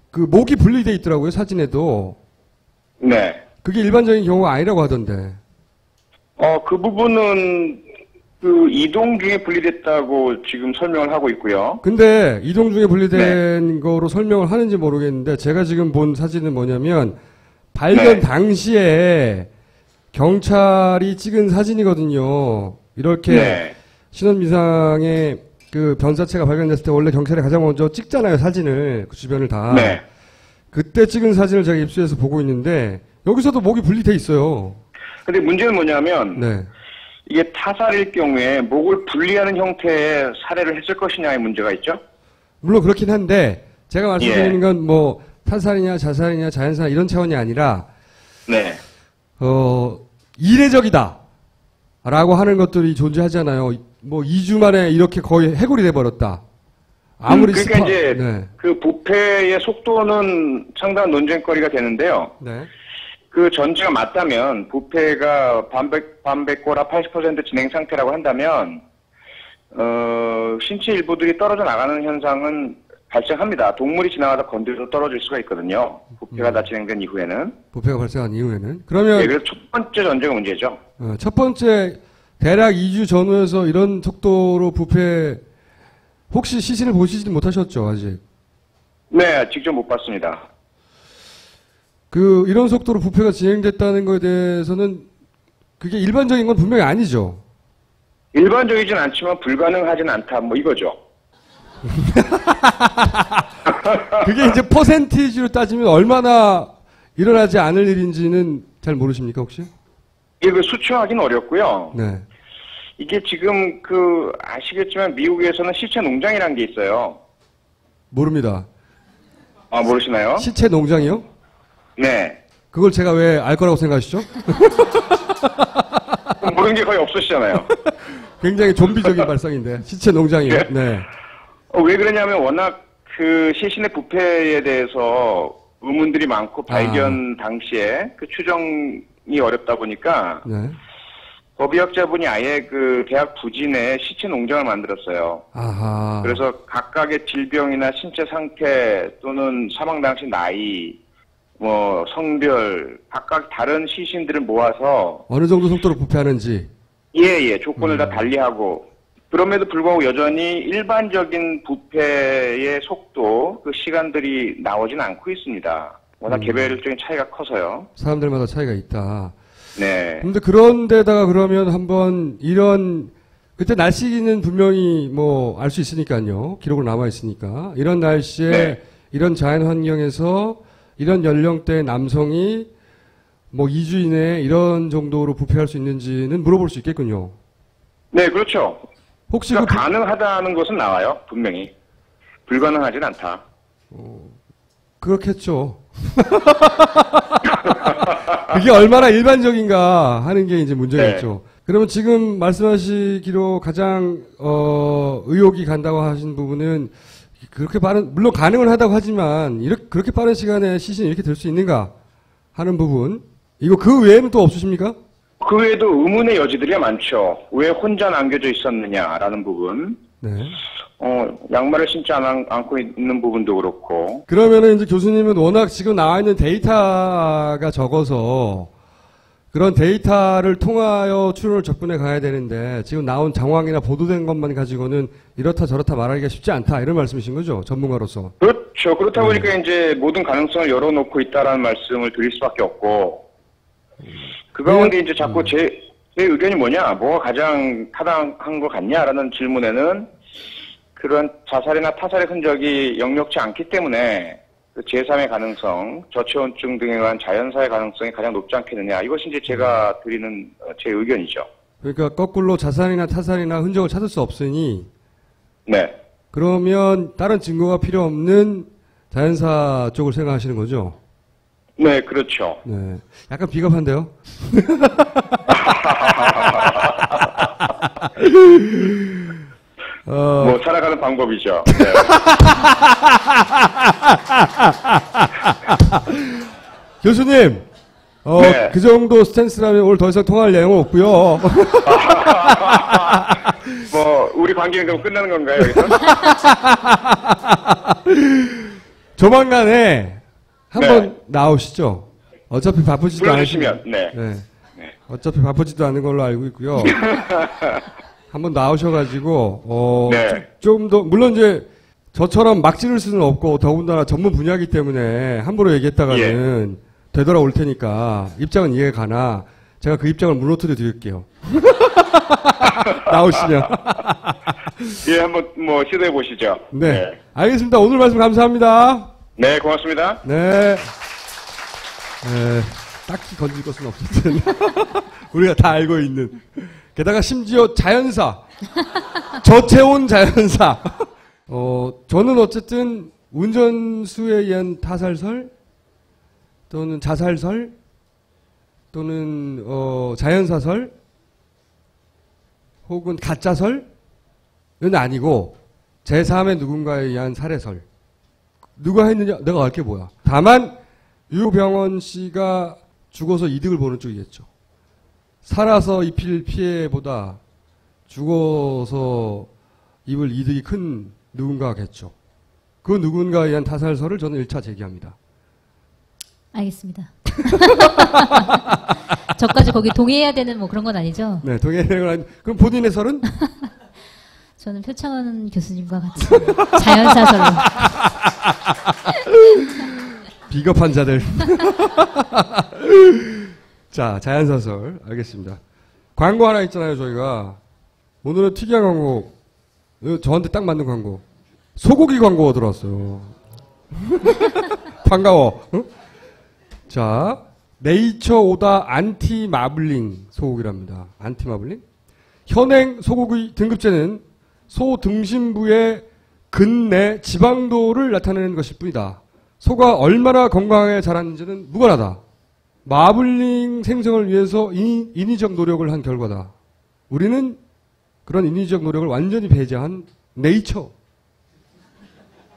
그 목이 분리돼 있더라고요, 사진에도. 네. 그게 일반적인 경우가 아니라고 하던데. 그 부분은 그 이동 중에 분리됐다고 지금 설명을 하고 있고요. 근데 이동 중에 분리된 거로 설명을 하는지 모르겠는데 제가 지금 본 사진은 뭐냐면 발견 당시에 경찰이 찍은 사진이거든요. 이렇게 신원미상의 그 변사체가 발견됐을 때 원래 경찰이 가장 먼저 찍잖아요, 사진을. 그 주변을 다. 네. 그때 찍은 사진을 제가 입수해서 보고 있는데 여기서도 목이 분리돼 있어요. 근데 문제는 뭐냐면 네. 이게 타살일 경우에 목을 분리하는 형태의 살해를 했을 것이냐의 문제가 있죠. 물론 그렇긴 한데 제가 말씀드리는 건 뭐 타살이냐 자살이냐 자연사 이런 차원이 아니라 네. 이례적이다 라고 하는 것들이 존재하잖아요. 뭐 2주 만에 이렇게 거의 해골이 돼버렸다. 아무리 그러니까 이제 그 부패의 속도는 상당한 논쟁거리가 되는데요. 네. 그 전제가 맞다면 부패가 반백고라 80% 진행 상태라고 한다면 신체 일부들이 떨어져 나가는 현상은 발생합니다. 동물이 지나가다 건드려서 떨어질 수가 있거든요. 부패가 다 진행된 이후에는. 부패가 발생한 이후에는. 그러면 네, 그래서 첫 번째 전제가 문제죠. 첫 번째 대략 2주 전후에서 이런 속도로 부패 혹시 시신을 보시지 못하셨죠 아직? 네, 직접 못 봤습니다. 이런 속도로 부패가 진행됐다는 것에 대해서는 그게 일반적인 건 분명히 아니죠. 일반적이진 않지만 불가능하진 않다, 뭐 이거죠. 그게 이제 퍼센티지로 따지면 얼마나 일어나지 않을 일인지는 잘 모르십니까 혹시? 이게 수치하기는 어렵고요. 네. 이게 지금 아시겠지만 미국에서는 시체 농장이라는 게 있어요. 모릅니다. 아, 모르시나요? 시체 농장이요? 네. 그걸 제가 왜 알 거라고 생각하시죠? 모르는 게 거의 없으시잖아요. 굉장히 좀비적인 발상인데 시체 농장이요. 네. 왜 그러냐면 워낙 시신의 부패에 대해서 의문들이 많고 발견 당시에 추정이 어렵다 보니까 네. 법의학자분이 아예 대학 부진에 시체 농장을 만들었어요. 아하. 그래서 각각의 질병이나 신체 상태 또는 사망 당시 나이, 성별, 각각 다른 시신들을 모아서 어느 정도 속도로 부패하는지. 예, 조건을 다 달리하고 그럼에도 불구하고 여전히 일반적인 부패의 속도, 시간들이 나오진 않고 있습니다. 워낙 개별적인 차이가 커서요. 사람들마다 차이가 있다. 네. 근데 그런데다가 그러면 한번 그때 날씨는 분명히 알 수 있으니까요. 기록으로 남아있으니까. 이런 날씨에, 네. 이런 자연 환경에서 이런 연령대의 남성이 2주 이내에 이런 정도로 부패할 수 있는지는 물어볼 수 있겠군요. 네, 그렇죠. 혹시 가능하다는 것은 나와요, 분명히. 불가능하진 않다. 그렇겠죠. 그게 얼마나 일반적인가 하는 게 이제 문제겠죠. 네. 그러면 지금 말씀하시기로 가장 의혹이 간다고 하신 부분은 그렇게 물론 가능은 하다고 하지만 그렇게 빠른 시간에 시신이 이렇게 될 수 있는가 하는 부분. 이거 그 외에는 또 없으십니까? 그 외에도 의문의 여지들이 많죠. 왜 혼자 남겨져 있었느냐라는 부분. 네. 양말을 신지 않고 있는 부분도 그렇고. 그러면은 이제 교수님은 워낙 지금 나와 있는 데이터가 적어서 그런 데이터를 통하여 추론을 접근해 가야 되는데 지금 나온 정황이나 보도된 것만 가지고는 이렇다 저렇다 말하기가 쉽지 않다 이런 말씀이신 거죠? 전문가로서. 그렇죠. 그렇다 보니까 이제 모든 가능성을 열어놓고 있다라는 말씀을 드릴 수밖에 없고 그 가운데 이제 자꾸 제 의견이 뭐가 가장 타당한 것 같냐라는 질문에는 그런 자살이나 타살의 흔적이 역력치 않기 때문에 제3의 가능성, 저체온증 등에 의한 자연사의 가능성이 가장 높지 않겠느냐. 이것이 이제 제가 드리는 제 의견이죠. 그러니까 거꾸로 자살이나 타살이나 흔적을 찾을 수 없으니 네. 그러면 다른 증거가 필요 없는 자연사 쪽을 생각하시는 거죠? 네, 그렇죠. 네. 약간 비겁한데요? 살아가는 방법이죠. 네. 교수님, 네. 그 정도 스탠스라면 오늘 더 이상 통화할 내용은 없고요. 우리 관계는 그럼 끝나는 건가요, 여기서? 조만간에 한번 나오시죠. 어차피 바쁘지도 불러주시면, 네. 어차피 바쁘지도 않은 걸로 알고 있고요. 한번 나오셔가지고, 네. 좀 더, 물론 이제 저처럼 막 지를 수는 없고, 더군다나 전문 분야이기 때문에 함부로 얘기했다가는 되돌아올 테니까, 입장은 이해가 가나, 제가 그 입장을 무너뜨려 드릴게요. 나오시면. 예, 한번 시도해 보시죠. 네. 알겠습니다. 오늘 말씀 감사합니다. 네, 고맙습니다. 네. 딱히 건질 것은 없었든. 우리가 다 알고 있는. 게다가 심지어 자연사. 저체온 자연사. 저는 어쨌든 운전수에 의한 타살설 또는 자살설 또는 자연사설 혹은 가짜설은 아니고 제3의 누군가에 의한 살해설. 누가 했느냐? 내가 알 게 뭐야. 다만 유병원 씨가 죽어서 이득을 보는 쪽이겠죠. 살아서 입힐 피해보다 죽어서 입을 이득이 큰 누군가겠죠. 그 누군가에 의한 타살설을 저는 1차 제기합니다. 알겠습니다. 저까지 거기 동의해야 되는 뭐 그런 건 아니죠? 네, 동의해야 되는 건 아니. 그럼 본인의 설은? 저는 표창원 교수님과 같이 자연사설로. 비겁한 자들. 자, 자연사설. 알겠습니다. 광고 하나 있잖아요, 저희가. 오늘은 특이한 광고. 저한테 딱 맞는 광고. 소고기 광고가 들어왔어요. 반가워. 응? 자, 네이처 오다 안티 마블링 소고기랍니다. 안티 마블링? 현행 소고기 등급제는 소 등심부의 근내 지방도를 나타내는 것일 뿐이다. 소가 얼마나 건강하게 자랐는지는 무관하다. 마블링 생성을 위해서 인위적 노력을 한 결과다. 우리는 그런 인위적 노력을 완전히 배제한 네이처,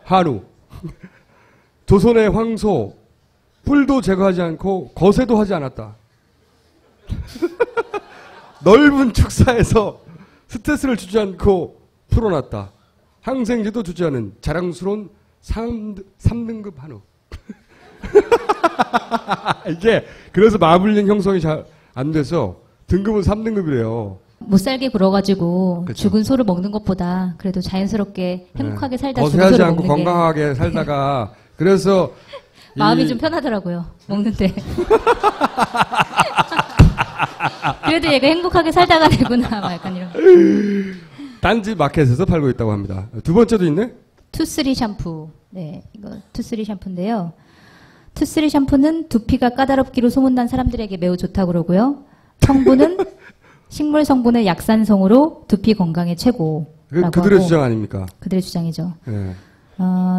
한우, 조선의 황소, 뿔도 제거하지 않고 거세도 하지 않았다. 넓은 축사에서 스트레스를 주지 않고 풀어놨다. 항생제도 주지 않은 자랑스러운 3등급 한우. 이게 그래서 마블링 형성이 잘 안 돼서 등급은 3등급이래요. 못 살게 굴어가지고 그쵸. 죽은 소를 먹는 것보다 그래도 자연스럽게 행복하게 살다 죽은 거세하지 소를 않고 먹는 게 건강하게 살다가 그래서 마음이 좀 편하더라고요. 먹는데. 그래도 얘가 행복하게 살다가 되구나. 막 약간 이런. 딴지 마켓에서 팔고 있다고 합니다. 두 번째도 있네? 투쓰리 샴푸. 네, 이거 투쓰리 샴푸인데요. 투쓰리 샴푸는 두피가 까다롭기로 소문난 사람들에게 매우 좋다고 그러고요. 성분은 식물 성분의 약산성으로 두피 건강에 최고라고 그들의 하고. 주장 아닙니까? 그들의 주장이죠. 네.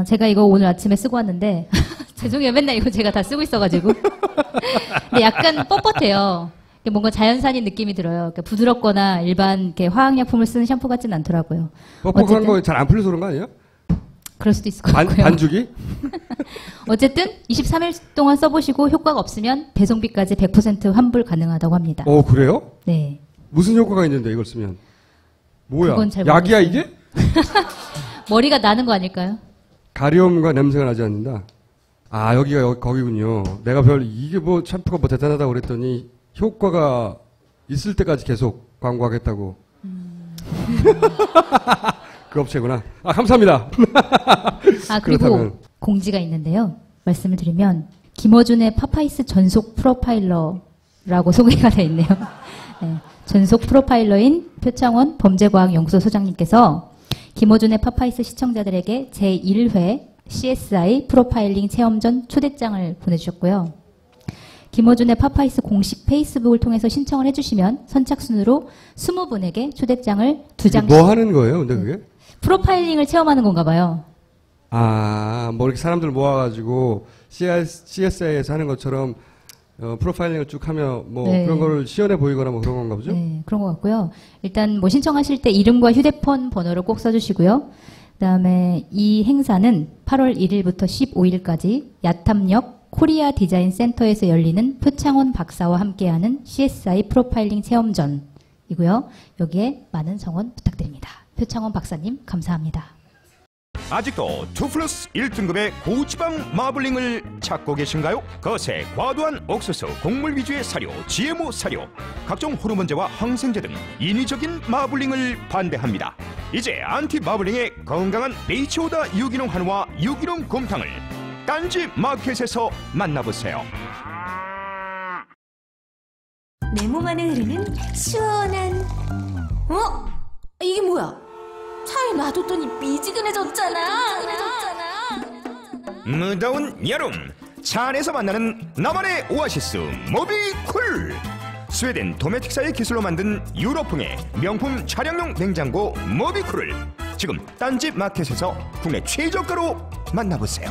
제가 이거 오늘 아침에 쓰고 왔는데 죄송해요. 맨날 이거 제가 다 쓰고 있어가지고. 근데 약간 뻣뻣해요. 뭔가 자연산인 느낌이 들어요. 그러니까 부드럽거나 일반 이렇게 화학약품을 쓰는 샴푸 같지는 않더라고요. 뻑뻑한 거 잘 안 풀려서 그런 거 아니에요? 그럴 수도 있을 것 같고요. 반죽이? 어쨌든 23일 동안 써보시고 효과가 없으면 배송비까지 100% 환불 가능하다고 합니다. 그래요? 네. 무슨 효과가 있는데 이걸 쓰면? 뭐야? 그건 잘 약이야 모르겠어요. 이게? 머리가 나는 거 아닐까요? 가려움과 냄새가 나지 않는다. 아 여기가 거기군요. 내가 이게 뭐 샴푸가 뭐 대단하다고 그랬더니 효과가 있을 때까지 계속 광고하겠다고. 그 업체구나. 아 감사합니다. 그리고 그렇다면. 공지가 있는데요. 말씀을 드리면 김어준의 파파이스 전속 프로파일러라고 소개가 되어 있네요. 네, 전속 프로파일러인 표창원 범죄과학연구소 소장님께서 김어준의 파파이스 시청자들에게 제1회 CSI 프로파일링 체험전 초대장을 보내주셨고요. 김어준의 파파이스 공식 페이스북을 통해서 신청을 해주시면 선착순으로 20분에게 초대장을 2장씩. 뭐 하는 거예요? 근데 그게? 프로파일링을 체험하는 건가 봐요. 뭐 이렇게 사람들 모아가지고 CSI에서 하는 것처럼 프로파일링을 쭉 하며 뭐 네. 그런 거를 시연해 보이거나 뭐 그런 건가 보죠? 네, 그런 것 같고요. 일단 뭐 신청하실 때 이름과 휴대폰 번호를 꼭 써주시고요. 그다음에 이 행사는 8월 1일부터 15일까지 야탐역 코리아 디자인 센터에서 열리는 표창원 박사와 함께하는 CSI 프로파일링 체험전이고요. 여기에 많은 성원 부탁드립니다. 표창원 박사님 감사합니다. 아직도 2+1등급의 고지방 마블링을 찾고 계신가요? 거세, 과도한 옥수수, 곡물 위주의 사료, GMO 사료, 각종 호르몬제와 항생제 등 인위적인 마블링을 반대합니다. 이제 안티 마블링의 건강한 네이처오다 유기농 한우와 유기농 곰탕을 딴지 마켓에서 만나보세요. 내 몸 안에 흐르는 시원한 이게 뭐야? 차에 놔뒀더니 미지근해졌잖아. 무더운 여름 차 안에서 만나는 나만의 오아시스 모비쿨. 스웨덴 도메틱사의 기술로 만든 유럽풍의 명품 차량용 냉장고 모비쿨을 지금 딴지 마켓에서 국내 최저가로 만나보세요.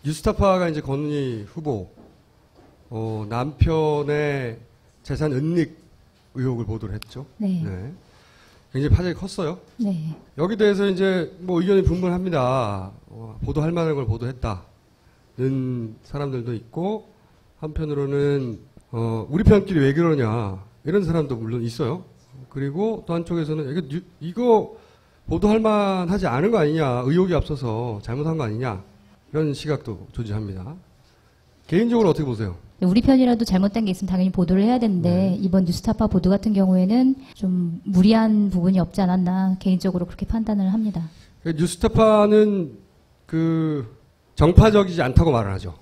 뉴스타파가 이제 권은희 후보 남편의 재산 은닉 의혹을 보도를 했죠. 네. 굉장히 파장이 컸어요. 네. 여기 대해서 이제 뭐 의견이 분분합니다. 보도할 만한 걸 보도했다는 사람들도 있고 한편으로는 우리 편끼리 왜 그러냐 이런 사람도 물론 있어요. 그리고 또 한쪽에서는 이거 보도할 만하지 않은 거 아니냐, 의혹이 앞서서 잘못한 거 아니냐 이런 시각도 존재합니다. 개인적으로 어떻게 보세요? 우리 편이라도 잘못된 게 있으면 당연히 보도를 해야 되는데 이번 뉴스타파 보도 같은 경우에는 좀 무리한 부분이 없지 않았나 개인적으로 그렇게 판단을 합니다. 뉴스타파는 정파적이지 않다고 말을 하죠.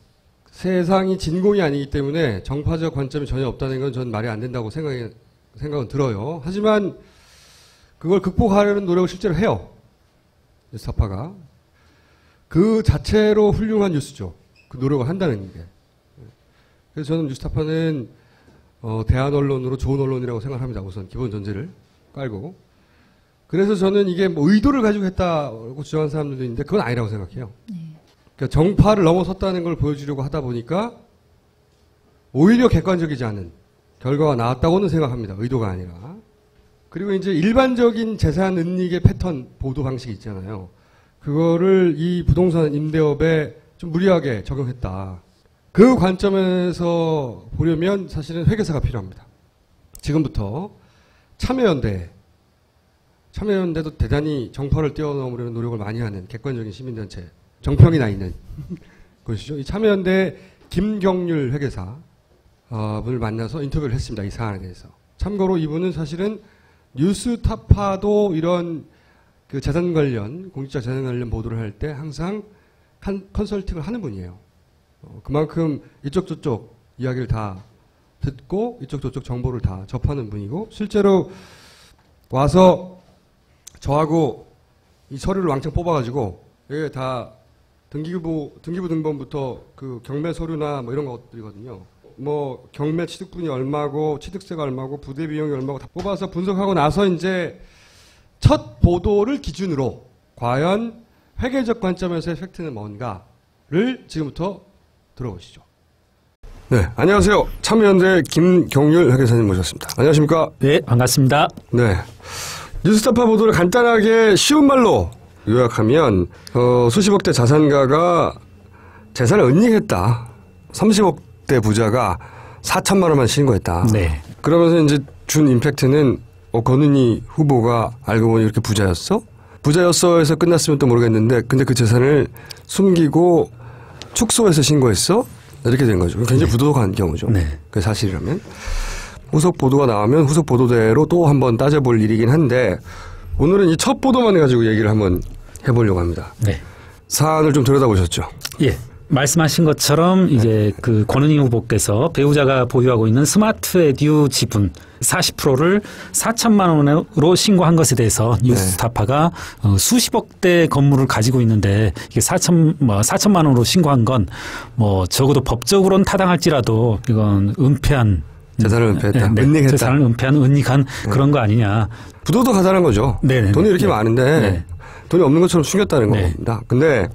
세상이 진공이 아니기 때문에 정파적 관점이 전혀 없다는 건 전 말이 안 된다고 생각은 들어요. 하지만 그걸 극복하려는 노력을 실제로 해요. 뉴스타파가. 그 자체로 훌륭한 뉴스죠. 그 노력을 한다는 게. 그래서 저는 뉴스타파는 대한 언론으로 좋은 언론이라고 생각합니다. 우선 기본 전제를 깔고. 그래서 저는 이게 뭐 의도를 가지고 했다고 주장하는 사람들도 있는데 그건 아니라고 생각해요. 그러니까 정파를 넘어섰다는 걸 보여주려고 하다 보니까 오히려 객관적이지 않은 결과가 나왔다고는 생각합니다. 의도가 아니라. 그리고 이제 일반적인 재산 은닉의 패턴 보도 방식이 있잖아요. 그거를 이 부동산 임대업에 좀 무리하게 적용했다. 그 관점에서 보려면 사실은 회계사가 필요합니다. 지금부터 참여연대도 대단히 정파를 뛰어넘으려는 노력을 많이 하는 객관적인 시민단체, 정평이 나 있는 것이죠. 이 참여연대 김경률 회계사 분을 만나서 인터뷰를 했습니다. 이 사안에 대해서. 참고로 이분은 사실은 뉴스타파도 이런 그 재산 관련, 공직자 재산 관련 보도를 할 때 항상 컨설팅을 하는 분이에요. 그만큼 이쪽 저쪽 이야기를 다 듣고 이쪽 저쪽 정보를 다 접하는 분이고 실제로 와서 저하고 이 서류를 왕창 뽑아가지고 이게 다 등기부 등본부터 그 경매 서류나 뭐 이런 것들이거든요. 뭐 경매 취득분이 얼마고 취득세가 얼마고 부대 비용이 얼마고 다 뽑아서 분석하고 나서 이제 첫 보도를 기준으로 과연 회계적 관점에서의 팩트는 뭔가를 지금부터 들어보시죠. 네, 안녕하세요. 참여연대 김경률 회계사님 모셨습니다. 안녕하십니까? 네, 반갑습니다. 네, 뉴스타파 보도를 간단하게 쉬운 말로 요약하면 수십억대 자산가가 재산을 은닉했다. 30억대 부자가 4천만 원만 신고했다. 네. 그러면서 이제 준 임팩트는 권은희 후보가 알고 보니 이렇게 부자였어? 부자였어 해서 끝났으면 또 모르겠는데 근데 그 재산을 숨기고 축소해서 신고했어? 이렇게 된 거죠. 굉장히 부도덕한 경우죠. 네. 그게 사실이라면. 후속 보도가 나오면 후속 보도대로 또 한번 따져볼 일이긴 한데 오늘은 이 첫 보도만 가지고 얘기를 한번 해보려고 합니다. 네. 사안을 좀 들여다보셨죠? 예. 말씀하신 것처럼 이제 그 권은희 후보께서 배우자가 보유하고 있는 스마트 에듀 지분 40%를 4천만 원으로 신고한 것에 대해서 뉴스타파가 수십억대 건물을 가지고 있는데 이게 4천만 원으로 신고한 건 뭐 적어도 법적으로는 타당할지라도 이건 은폐한 재산을 은폐했다. 네, 은닉했다. 재산을 은폐한 은닉한 그런 거 아니냐. 부도덕하다는 거죠. 네네. 돈이 이렇게 많은데 네. 돈이 없는 것처럼 숨겼다는 겁니다. 근데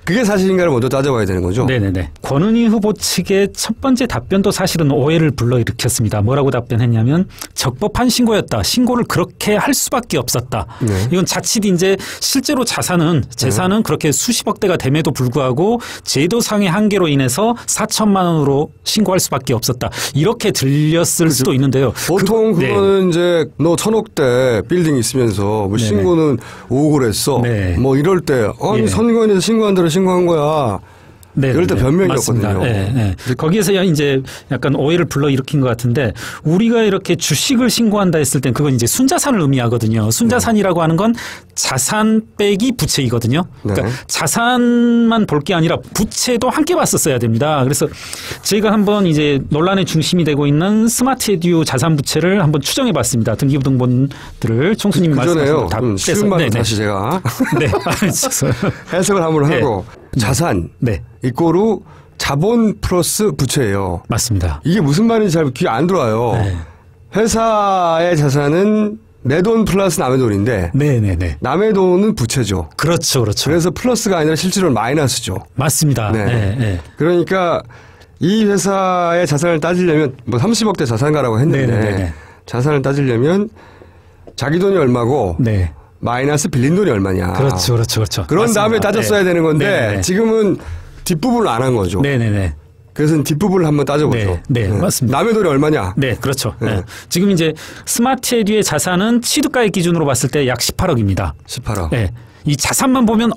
그게 사실인가를 먼저 따져봐야 되는 거죠. 네네네. 권은희 후보 측의 첫 번째 답변도 사실은 오해를 불러일으켰습니다. 뭐라고 답변했냐면 적법한 신고였다. 신고를 그렇게 할 수밖에 없었다. 네. 이건 자칫 이제 실제로 재산은 그렇게 수십억대가 됨에도 불구하고 제도상의 한계로 인해서 4천만 원으로 신고할 수밖에 없었다. 이렇게 들렸을 수도 있는데요. 보통 그거는 이제 너 1,000억대 빌딩 있으면서 뭐 신고는 5억을 했어. 네. 뭐 이럴 때 아니 선거인에서 신고한 대로 신고한 거야. 네, 이럴 때 변명이었거든요. 네, 네. 거기에서 이제 약간 오해를 불러일으킨 것 같은데 우리가 이렇게 주식을 신고한다 했을 땐 그건 이제 순자산을 의미하거든요. 순자산이라고 하는 건 자산 빼기 부채이거든요. 그러니까 자산만 볼 게 아니라 부채도 함께 봤었어야 됩니다. 그래서 제가 한번 이제 논란의 중심이 되고 있는 스마트 에듀 자산 부채를 한번 추정해 봤습니다. 등기부 등본들을 총수님이 말씀하신 다 쉬운 말로 다시 제가 네. 해석을 한번 하고 자산 이꼬르 자본 플러스 부채예요. 맞습니다. 이게 무슨 말인지 잘 귀에 안 들어와요. 네. 회사의 자산은 내 돈 플러스 남의 돈인데 네네네. 남의 돈은 부채죠. 그렇죠. 그렇죠. 그래서 플러스가 아니라 실제로는 마이너스죠. 맞습니다. 네. 네. 그러니까 이 회사의 자산을 따지려면 뭐 30억대 자산가라고 했는데 네네네. 자산을 따지려면 자기 돈이 얼마고 네. 마이너스 빌린 돈이 얼마냐. 그렇죠. 그렇죠. 그렇죠. 그런 맞습니다. 다음에 따졌어야 되는 건데 지금은 뒷부분을 안 한 거죠. 네네네. 그래서 뒷부분을 한번 따져보죠. 네, 맞습니다. 남의 돈이 얼마냐? 네, 그렇죠. 네. 지금 이제 스마트에듀의 자산은 취득가액 기준으로 봤을 때 약 18억입니다. 18억. 네. 이 자산만 보면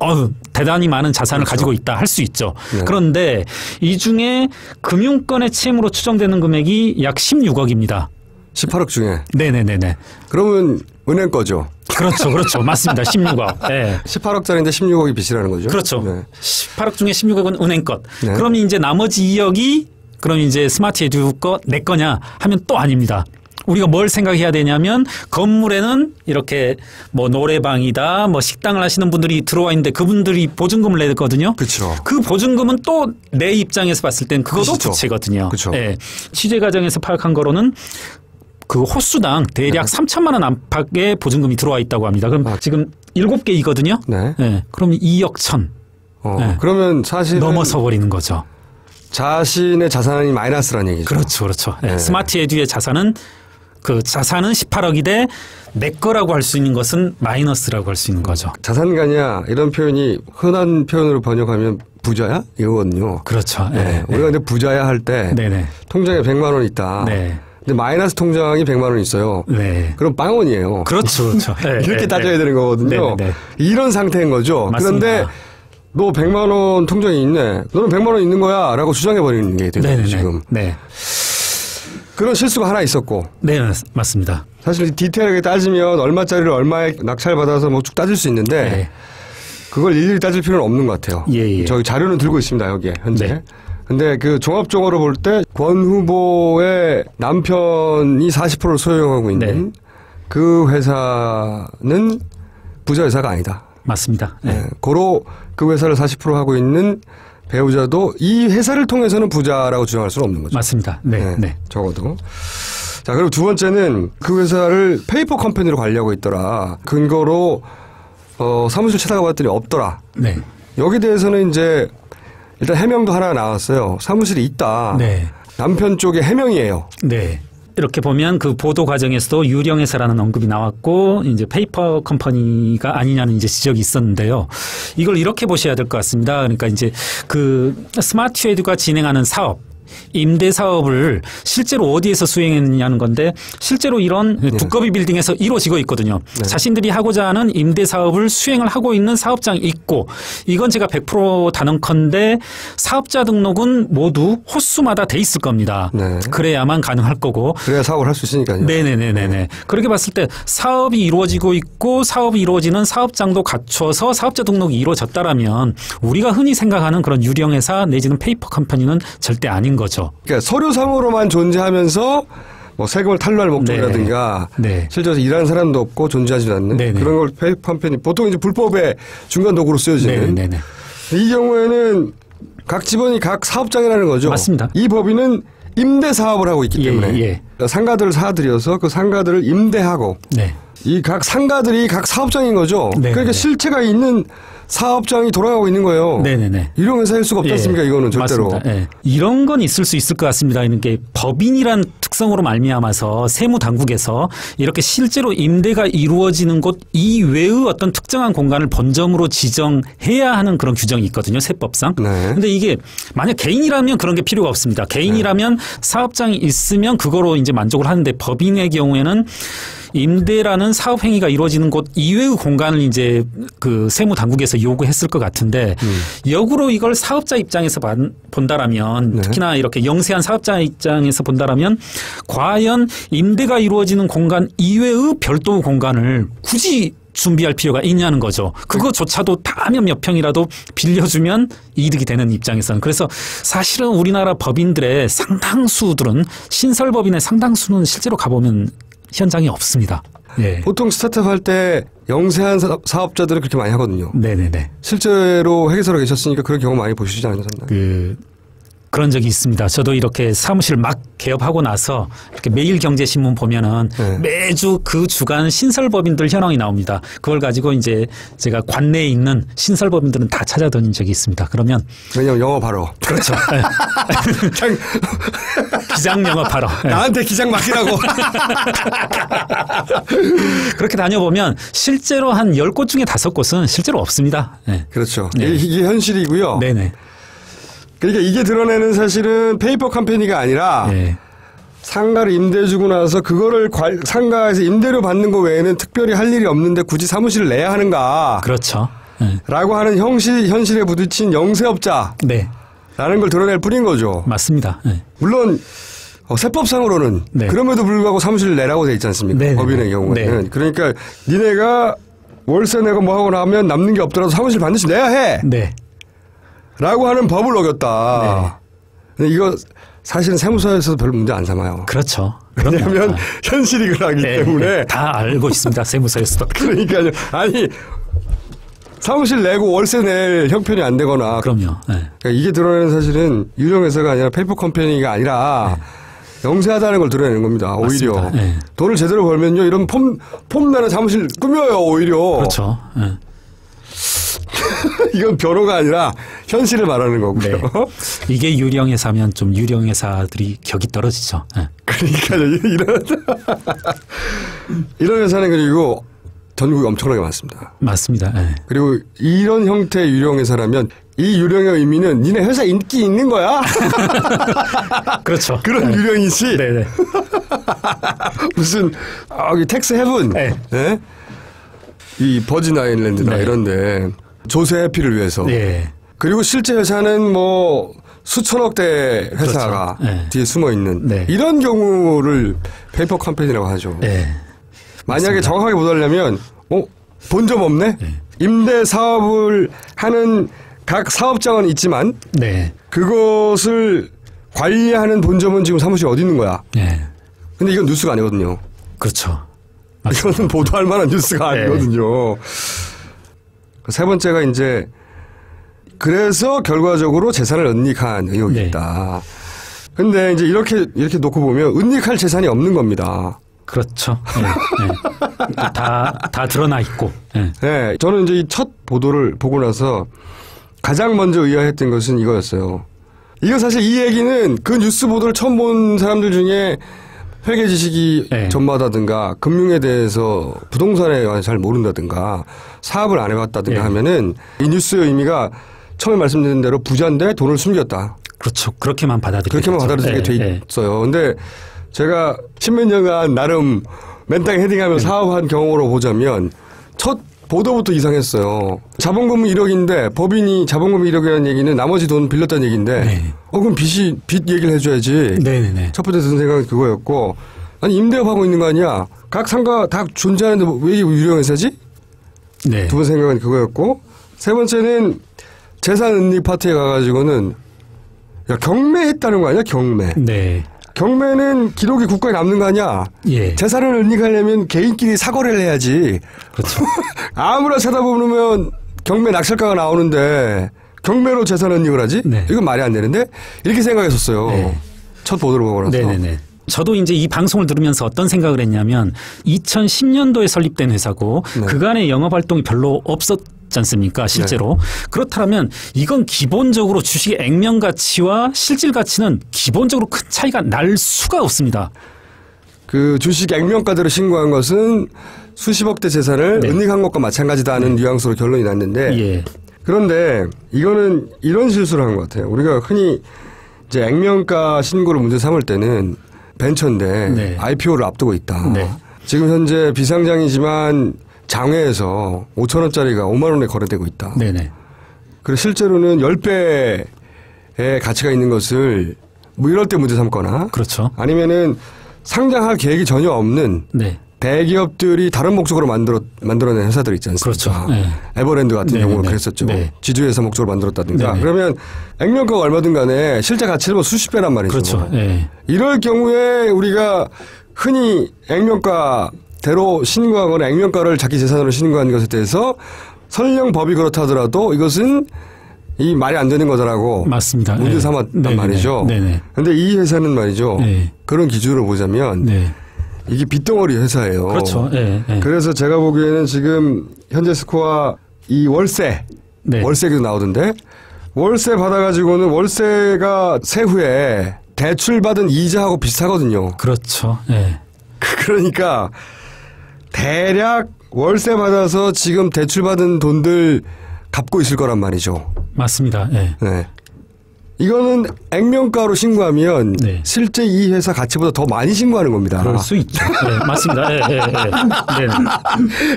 대단히 많은 자산을 그렇죠. 가지고 있다 할 수 있죠. 네. 그런데 이 중에 금융권의 채무로 추정되는 금액이 약 16억입니다. 18억 중에. 네네네네. 그러면 은행 거죠. 그렇죠. 맞습니다. 16억. 네. 18억짜리인데 16억이 빚이라는 거죠. 그렇죠. 네. 18억 중에 16억은 은행 것. 네. 그럼 이제 나머지 2억이 그럼 이제 스마트 에듀 거 내 거냐 하면 또 아닙니다. 우리가 뭘 생각해야 되냐면 건물에는 이렇게 뭐 노래방이다 뭐 식당을 하시는 분들이 들어와 있는데 그분들이 보증금을 내거든요. 그렇죠. 그 보증금은 또 내 입장에서 봤을 땐 그것도 그렇죠. 부채거든요. 그렇죠. 네. 취재 과정에서 파악한 거로는 그 호수당 대략 3천만 원 안팎의 보증금이 들어와 있다고 합니다. 그럼 지금 7개이거든요. 네. 네. 그럼 2억 천. 네. 그러면 사실 넘어서 버리는 거죠. 자신의 자산이 마이너스라는 얘기죠. 그렇죠. 네. 스마트 에듀의 자산은 그 자산은 18억이되 내 거라고 할 수 있는 것은 마이너스라고 할 수 있는 거죠. 자산가냐 이런 표현이 흔한 표현으로 번역하면 부자야? 이거거든요. 그렇죠. 네. 우리가 근데 부자야 할 때 통장에 100만 원 있다. 네. 근데 마이너스 통장이 100만 원 있어요. 네. 그럼 빵원이에요. 그렇죠. 이렇게 따져야 되는 거거든요. 이런 상태인 거죠. 맞습니다. 그런데 너 100만 원 통장이 있네. 너는 100만 원 있는 거야. 라고 주장해 버리는 게 되죠. 지금. 네. 그런 실수가 하나 있었고. 네, 맞습니다. 사실 디테일하게 따지면 얼마짜리를 얼마에 낙찰받아서 뭐 쭉 따질 수 있는데 그걸 일일이 따질 필요는 없는 것 같아요. 저기 자료는 들고 있습니다. 여기에 현재. 근데 그 종합적으로 볼 때 권 후보의 남편이 40%를 소유하고 있는 그 회사는 부자 회사가 아니다. 맞습니다. 고로 그 회사를 40% 하고 있는 배우자도 이 회사를 통해서는 부자라고 주장할 수는 없는 거죠. 맞습니다. 적어도. 자, 그리고 두 번째는 그 회사를 페이퍼 컴퍼니로 관리하고 있더라. 근거로 사무실 찾아가 봤더니 없더라. 여기 대해서는 이제 일단 해명도 하나 나왔어요. 사무실이 있다. 남편 쪽의 해명이에요. 이렇게 보면 그 보도 과정에서도 유령회사라는 언급이 나왔고 이제 페이퍼 컴퍼니가 아니냐는 이제 지적이 있었는데요. 이걸 이렇게 보셔야 될 것 같습니다. 그러니까 이제 그 스마트 에듀가 진행하는 사업 임대 사업을 실제로 어디에서 수행했느냐는 건데 실제로 이런 두꺼비 빌딩에서 이루어지고 있거든요. 자신들이 하고자 하는 임대 사업을 수행을 하고 있는 사업장이 있고 이건 제가 100% 단언컨대 사업자 등록은 모두 호수마다 돼 있을 겁니다. 그래야만 가능할 거고. 그래야 사업을 할 수 있으니까요. 네네네네. 그렇게 봤을 때 사업이 이루어지고 있고 사업이 이루어지는 사업장도 갖춰서 사업자 등록이 이루어졌다라면 우리가 흔히 생각하는 그런 유령회사 내지는 페이퍼 컴퍼니는 절대 아닌 거죠. 그러니까 서류상으로만 존재하면서 뭐 세금을 탈루할 목적이라든가 실제로 일하는 사람도 없고 존재하지 않는 그런 걸 페이퍼 컴퍼니 보통 이제 불법의 중간 도구로 쓰여지는 이 경우에는 각 집안이 각 사업장이라는 거죠. 맞습니다. 이 법인은 임대 사업을 하고 있기 때문에 상가들을 사들여서 그 상가들을 임대하고 이 각 상가들이 각 사업장인 거죠. 그러니까 실체가 있는 사업장이 돌아가고 있는 거예요. 이런 회사일 수가 없지 않습니까? 이거는 절대로. 이런 건 있을 수 있을 것 같습니다. 이게 법인이란 특성으로 말미암아서 세무당국에서 이렇게 실제로 임대가 이루어지는 곳 이외의 어떤 특정한 공간을 본점으로 지정해야 하는 그런 규정이 있거든요. 세법상. 근데 이게 만약 개인이라면 그런 게 필요가 없습니다. 개인이라면 사업장이 있으면 그거로 이제 만족을 하는데 법인의 경우에는 임대라는 사업 행위가 이루어지는 곳 이외의 공간을 이제 그 세무 당국에서 요구했을 것 같은데 역으로 이걸 사업자 입장에서 본다라면 특히나 이렇게 영세한 사업자 입장에서 본다라면 과연 임대가 이루어지는 공간 이외의 별도 공간을 굳이 준비할 필요가 있냐는 거죠. 그거조차도 다면 몇 평이라도 빌려주면 이득이 되는 입장에서는. 그래서 사실은 우리나라 법인들의 상당수들은 신설법인의 상당수는 실제로 가보면 현장이 없습니다. 보통 스타트업 할 때 영세한 사업자들은 그렇게 많이 하거든요. 실제로 회계사로 계셨으니까 그런 경우 많이 보시지 않으셨나요? 그런 적이 있습니다. 저도 이렇게 사무실 막 개업하고 나서 이렇게 매일경제신문 보면은 매주 그 주간 신설법인들 현황이 나옵니다. 그걸 가지고 이제 제가 관내에 있는 신설법인들은 다 찾아다닌 적이 있습니다. 그러면 왜냐면 영업하러. 그렇죠. 기장 영업하러. 나한테 기장 맡기라고. 그렇게 다녀보면 실제로 한 10곳 중에 5곳은 실제로 없습니다. 그렇죠. 이게 현실이고요. 그러니까 이게 드러내는 사실은 페이퍼 컴퍼니가 아니라 예. 상가를 임대 주고 나서 그거를 상가에서 임대료 받는 거 외에는 특별히 할 일이 없는데 굳이 사무실을 내야 하는가. 그렇죠. 예. 라고 하는 현실에 부딪힌 영세업자. 네. 라는 걸 드러낼 뿐인 거죠. 맞습니다. 예. 물론 세법상으로는 네. 그럼에도 불구하고 사무실을 내라고 돼 있지 않습니까? 네네네. 법인의 경우에는. 네. 그러니까 니네가 월세 내고 뭐 하고 나면 남는 게 없더라도 사무실 반드시 내야 해. 네. 라고 하는 법을 어겼다. 근데 이거 사실은 세무서에서도 별로 문제 안 삼아요. 그렇죠. 왜냐하면 현실이 그러기 때문에. 다 알고 있습니다. 세무서에서도. 그러니까요. 아니 사무실 내고 월세 낼 형편이 안 되거나. 그럼요. 그러니까 이게 드러내는 사실은 유령회사가 아니라 페이퍼 컴퍼니가 아니라 영세하다는 걸 드러내는 겁니다. 오히려. 맞습니다. 돈을 제대로 벌면요. 이런 폼 나는 사무실 꾸며요. 오히려. 그렇죠. 이건 변호가 아니라 현실을 말하는 거고요. 네. 이게 유령회사면 좀 유령회사들이 격이 떨어지죠. 그러니까요. 이런 회사는 그리고 전국에 엄청나게 많습니다. 맞습니다. 그리고 이런 형태의 유령회사라면 이 유령의 의미는 니네 회사 인기 있는 거야? 그렇죠. 그런 유령이지. 네네. 무슨 텍스 헤븐. 네? 이 버진 아일랜드나 이런데 조세 회피를 위해서. 네. 그리고 실제 회사는 뭐 수천억대 회사가 그렇죠. 뒤에 숨어 있는 이런 경우를 페이퍼 컴퍼니라고 하죠. 만약에 맞습니다. 정확하게 못 하려면 본점 없네? 임대 사업을 하는 각 사업장은 있지만 그것을 관리하는 본점은 지금 사무실이 어디 있는 거야? 근데 이건 뉴스가 아니거든요. 그렇죠. 맞습니다. 이거는 보도할 만한 뉴스가 아니거든요. 세 번째가 이제 그래서 결과적으로 재산을 은닉한 의혹이 있다. 근데 이제 이렇게 놓고 보면 은닉할 재산이 없는 겁니다. 그렇죠. 다 드러나 있고. 저는 이제 이 첫 보도를 보고 나서 가장 먼저 의아했던 것은 이거였어요. 이거 사실 이 얘기는 그 뉴스 보도를 처음 본 사람들 중에 회계 지식이 전무하다든가 금융에 대해서 부동산에 관해서 잘 모른다든가 사업을 안 해봤다든가 하면은 이 뉴스의 의미가 처음에 말씀드린 대로 부자인데 돈을 숨겼다. 그렇죠. 그렇게만 받아들이게 돼 있어요. 근데 제가 십몇 년간 나름 맨땅에 헤딩하며 사업한 경험으로 보자면 첫 보도부터 이상했어요. 자본금은 1억인데 법인이 자본금이 1억이라는 얘기는 나머지 돈 빌렸다는 얘기인데 그럼 빚 얘기를 해줘야지. 첫 번째 든 생각은 그거였고 아니 임대업 하고 있는 거 아니야. 각 상가 다 존재하는데 왜 이게 유령회사지? 두 번째 생각은 그거였고 세 번째는 재산 은닉 파트에 가가지고는 경매했다는 거 아니야? 경매. 경매는 기록이 국가에 남는 거 아니야? 재산을 은닉하려면 개인끼리 사거래를 해야지. 그렇죠. 아무나 찾아보면 경매 낙찰가가 나오는데 경매로 재산 은닉을 하지? 이건 말이 안 되는데 이렇게 생각했었어요. 첫 보도를 보고 나서. 저도 이제 이 방송을 들으면서 어떤 생각을 했냐면 2010년도에 설립된 회사고 그간의 영업 활동이 별로 없었지 않습니까? 실제로. 그렇다면 이건 기본적으로 주식의 액면 가치와 실질 가치는 기본적으로 큰 차이가 날 수가 없습니다. 그 주식 액면가대로 신고한 것은 수십억대 재산을 은닉한 것과 마찬가지다는 뉘앙스로 결론이 났는데 그런데 이거는 이런 실수를 한 것 같아요. 우리가 흔히 이제 액면가 신고를 문제 삼을 때는 벤처인데 IPO를 앞두고 있다. 지금 현재 비상장이지만 장외에서 5,000원짜리가 5만 원에 거래되고 있다. 그리고 실제로는 10배의 가치가 있는 것을 뭐 이럴 때 문제 삼거나 아니면은 상장할 계획이 전혀 없는 대기업들이 다른 목적으로 만들어낸 회사들 있지 않습니까? 에버랜드 같은 경우는 그랬었죠. 지주회사 목적으로 만들었다든가. 그러면 액면가가 얼마든 간에 실제 가치는 뭐 수십 배란 말이죠. 이럴 경우에 우리가 흔히 액면가대로 신고하거나 액면가를 자기 재산으로 신고하는 것에 대해서 설령 법이 그렇다 하더라도 이것은 이 말이 안 되는 거다라고 맞습니다. 문제 삼았단 말이죠. 그런데 이 회사는 말이죠. 그런 기준으로 보자면 이게 빚덩어리 회사예요. 그렇죠. 그래서 제가 보기에는 지금 현재 스코어 이 월세도 나오던데 월세 받아가지고는 월세가 세후에 대출받은 이자하고 비슷하거든요. 그렇죠. 그러니까 대략 월세 받아서 지금 대출받은 돈들 갚고 있을 거란 말이죠. 맞습니다. 이거는 액면가로 신고하면 네. 실제 이 회사 가치보다 더 많이 신고하는 겁니다. 그럴 수 있죠. 네, 맞습니다.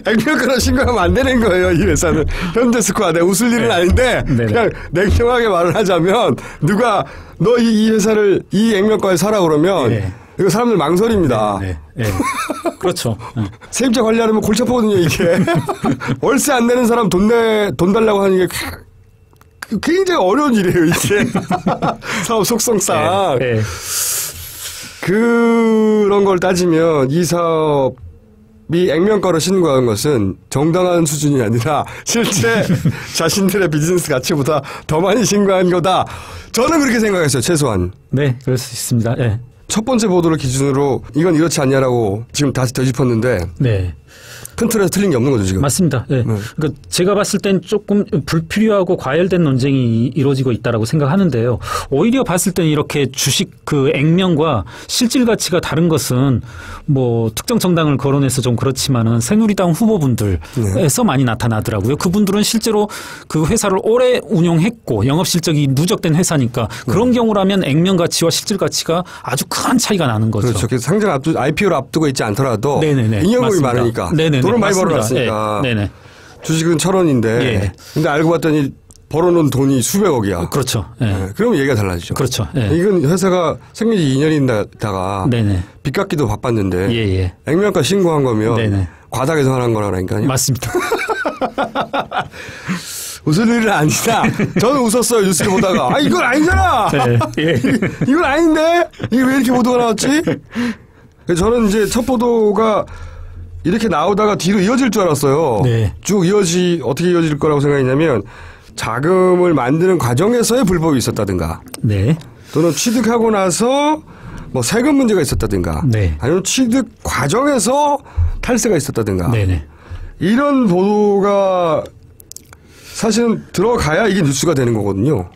액면가로 신고하면 안 되는 거예요. 이 회사는 현대스코아 내가 웃을 일은 아닌데 그냥 냉정하게 말을 하자면 누가 너 이 회사를 이 액면가에 사라 그러면 이거 사람들 망설입니다. 그렇죠. 세입자 관리하려면 골치 아프거든요, 이게. 월세 안 내는 사람 돈 달라고 하는 게 굉장히 어려운 일이에요, 이게. 사업 속성상. 그런 걸 따지면 이 사업이 액면가로 신고한 것은 정당한 수준이 아니라 실제 자신들의 비즈니스 가치보다 더 많이 신고한 거다. 저는 그렇게 생각했어요, 최소한. 네, 그럴 수 있습니다. 첫 번째 보도를 기준으로 이건 이렇지 않냐라고 지금 다시 되짚었는데. 네. 큰 틀에서 틀린 게 없는 거죠, 지금. 맞습니다. 그러니까 제가 봤을 땐 조금 불필요하고 과열된 논쟁이 이루어지고 있다라고 생각하는데요. 오히려 봤을 때는 이렇게 주식 그 액면과 실질 가치가 다른 것은 뭐 특정 정당을 거론해서 좀 그렇지만은 새누리당 후보분들에서 많이 나타나더라고요. 그분들은 실제로 그 회사를 오래 운영했고 영업 실적이 누적된 회사니까 그런 경우라면 액면 가치와 실질 가치가 아주 큰 차이가 나는 거죠. 그렇죠. 그래서 상장 IPO를 앞두고 있지 않더라도 네네네. 잉여금이 맞습니다. 많으니까. 네네네. 돈을 많이 맞습니다. 벌어놨으니까. 네네. 주식은 1,000원인데. 근데 알고 봤더니 벌어놓은 돈이 수백억이야. 그렇죠. 그러면 얘기가 달라지죠. 그렇죠. 이건 회사가 생리지 2년인다가 빚 갚기도 바빴는데 액면가 신고한 거면 과다해서 하는 거라니까요. 맞습니다. 웃을 일은 아니다. 저는 웃었어요, 뉴스를 보다가. 아, 이건 아니잖아! 이건 아닌데? 이게 왜 이렇게 보도가 나왔지? 저는 이제 첫 보도가 이렇게 나오다가 뒤로 이어질 줄 알았어요. 쭉 어떻게 이어질 거라고 생각했냐면, 자금을 만드는 과정에서의 불법이 있었다든가. 또는 취득하고 나서 뭐 세금 문제가 있었다든가. 아니면 취득 과정에서 탈세가 있었다든가. 이런 보도가 사실은 들어가야 이게 뉴스가 되는 거거든요.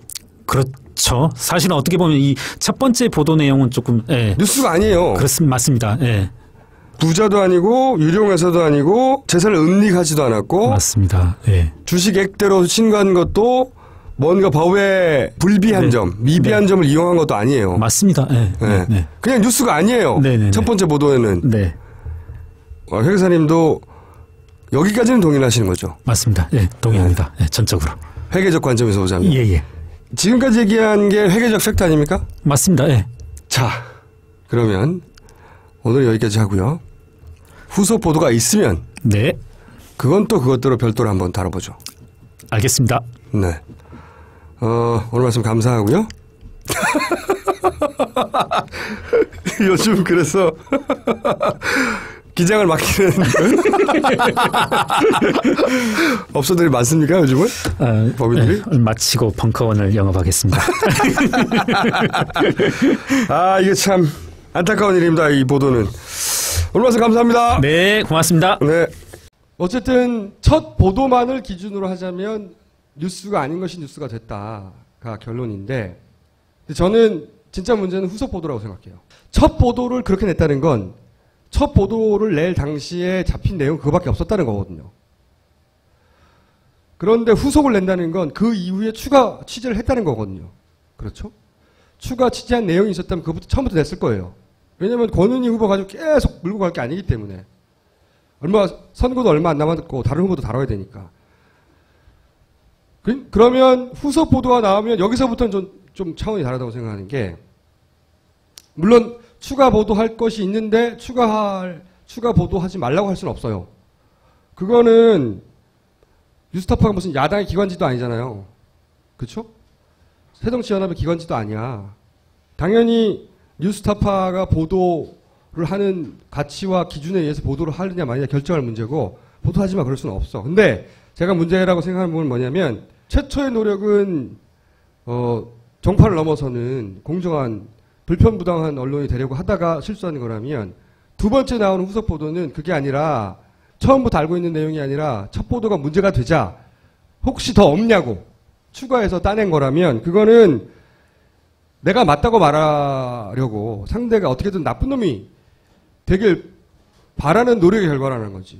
그렇죠. 사실은 어떻게 보면 이 첫 번째 보도 내용은 조금 뉴스가 아니에요. 그렇습니다. 맞습니다. 부자도 아니고 유령회사도 아니고 재산을 은닉하지도 않았고 맞습니다. 주식액대로 신고한 것도 뭔가 법에 불비한 점, 미비한 점을 이용한 것도 아니에요. 맞습니다. 그냥 뉴스가 아니에요. 첫 번째 보도에는. 회계사님도 여기까지는 동의하시는 거죠? 맞습니다. 동의합니다. 전적으로. 회계적 관점에서 보자면. 지금까지 얘기한 게 회계적 팩트 아닙니까? 맞습니다. 자, 그러면 오늘 여기까지 하고요. 후속 보도가 있으면 그건 또 그것대로 별도로 한번 다뤄보죠. 알겠습니다. 네. 오늘 말씀 감사하고요. 요즘 그래서 기장을 맡기는 업소들이 많습니까, 요즘은? 법인들이? 마치고 벙커원을 영업하겠습니다. 아, 이게 참 안타까운 일입니다, 이 보도는. 오늘 말씀 감사합니다. 네, 고맙습니다. 네. 어쨌든 첫 보도만을 기준으로 하자면 뉴스가 아닌 것이 뉴스가 됐다가 결론인데, 저는 진짜 문제는 후속 보도라고 생각해요. 첫 보도를 그렇게 냈다는 건 첫 보도를 낼 당시에 잡힌 내용은 그거밖에 없었다는 거거든요. 그런데 후속을 낸다는 건 그 이후에 추가 취재를 했다는 거거든요. 그렇죠? 추가 취재한 내용이 있었다면 그것부터 처음부터 냈을 거예요. 왜냐하면 권은희 후보 가지고 계속 물고 갈 게 아니기 때문에. 선거도 얼마 안 남았고 다른 후보도 다뤄야 되니까. 그러면 후속 보도가 나오면 여기서부터는 좀 차원이 다르다고 생각하는 게, 물론 추가 보도할 것이 있는데 추가 보도하지 말라고 할 수는 없어요. 그거는 뉴스타파가 무슨 야당의 기관지도 아니잖아요. 그렇죠? 새정치연합의 기관지도 아니야. 당연히 뉴스타파가 보도를 하는 가치와 기준에 의해서 보도를 하느냐 마느냐 결정할 문제고, 보도하지 마 그럴 수는 없어. 근데 제가 문제라고 생각하는 부분은 뭐냐면, 최초의 노력은 정파를 넘어서는 공정한 불편부당한 언론이 되려고 하다가 실수하는 거라면, 두 번째 나오는 후속 보도는 그게 아니라 처음부터 알고 있는 내용이 아니라 첫 보도가 문제가 되자 혹시 더 없냐고 추가해서 따낸 거라면, 그거는 내가 맞다고 말하려고 상대가 어떻게든 나쁜 놈이 되길 바라는 노력의 결과라는 거지.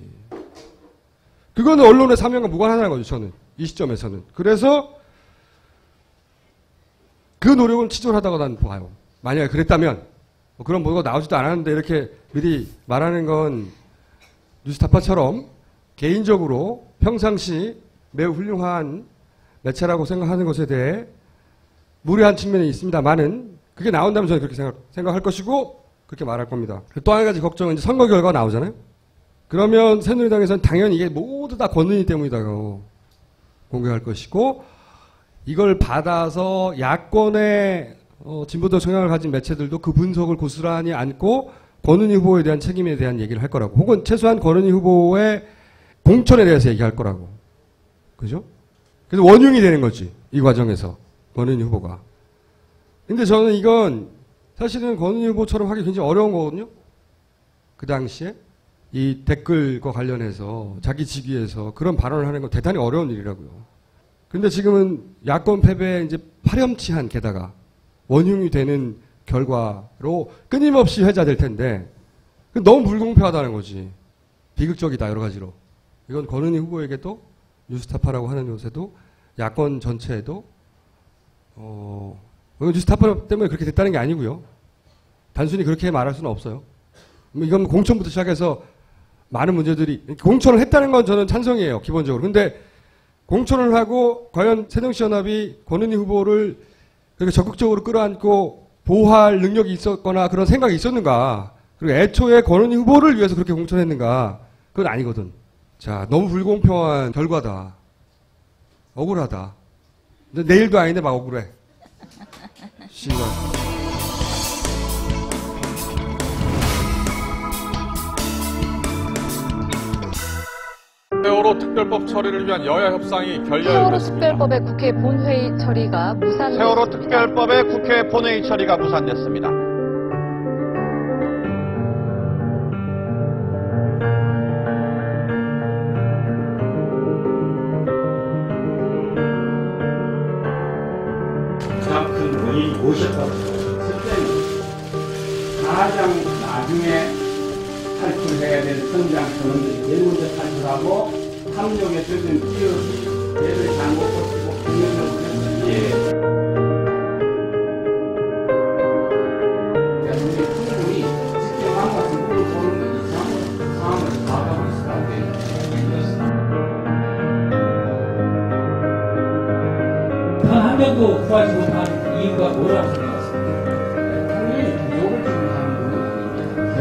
그거는 언론의 사명과 무관하다는 거죠, 저는. 이 시점에서는. 그래서 그 노력은 치졸하다고 난 봐요. 만약에 그랬다면 뭐 그런 보도가 나오지도 않았는데 이렇게 미리 말하는 건 뉴스타파처럼 개인적으로 평상시 매우 훌륭한 매체라고 생각하는 것에 대해 무례한 측면이 있습니다만은 그게 나온다면 저는 그렇게 생각할 것이고 그렇게 말할 겁니다. 또 한 가지 걱정은 이제 선거 결과가 나오잖아요. 그러면 새누리당에서는 당연히 이게 모두 다 권은희 때문이다고 공개할 것이고 이걸 받아서 야권의 진보적 성향을 가진 매체들도 그 분석을 고스란히 안고 권은희 후보에 대한 책임에 대한 얘기를 할 거라고 혹은 최소한 권은희 후보의 공천에 대해서 얘기할 거라고. 그죠? 그래서 원흉이 되는 거지. 이 과정에서. 권은희 후보가. 근데 저는 이건 사실은 권은희 후보처럼 하기 굉장히 어려운 거거든요. 그 당시에. 이 댓글과 관련해서 자기 직위에서 그런 발언을 하는 건 대단히 어려운 일이라고요. 근데 지금은 야권 패배에 이제 파렴치한 게다가 원흉이 되는 결과로 끊임없이 회자될 텐데 너무 불공평하다는 거지. 비극적이다 여러 가지로. 이건 권은희 후보에게도 뉴스타파라고 하는 곳에도 야권 전체에도 뉴스타파 때문에 그렇게 됐다는 게 아니고요. 단순히 그렇게 말할 수는 없어요. 이건 공천부터 시작해서 많은 문제들이 공천을 했다는 건 저는 찬성이에요. 기본적으로. 근데 공천을 하고 과연 새정치연합이 권은희 후보를 그렇게 적극적으로 끌어안고 보호할 능력이 있었거나 그런 생각이 있었는가. 그리고 애초에 권은희 후보를 위해서 그렇게 공천했는가. 그건 아니거든. 자, 너무 불공평한 결과다. 억울하다. 근데 내일도 아닌데 막 억울해. 씨발. 세월호 특별법 처리를 위한 여야 협상이 세월호 결렬됐습니다. 특별법의 국회 본회의 처리가 무산됐습니다. 세월호 특별법의 국회 본회의 처리가 무산됐습니다. 가장 큰 원인이 무엇이었다고 첫째는 가장 나중에 탈출해야 될 성장 선언들이 제일 먼저 탈출하고 탐욕에 들은 기업이 대를 잘못 버티고 공연을 했는데 우리 충분히 직접 한가서 물어보는 것 이상으로 상황을 파악하고 있었다고 얘기했습니다. 단 한 명도 구하지 못한 이유가 뭐라고 생각하십니까? 당연히 부족을 지금 하는 부분이 아닙니다.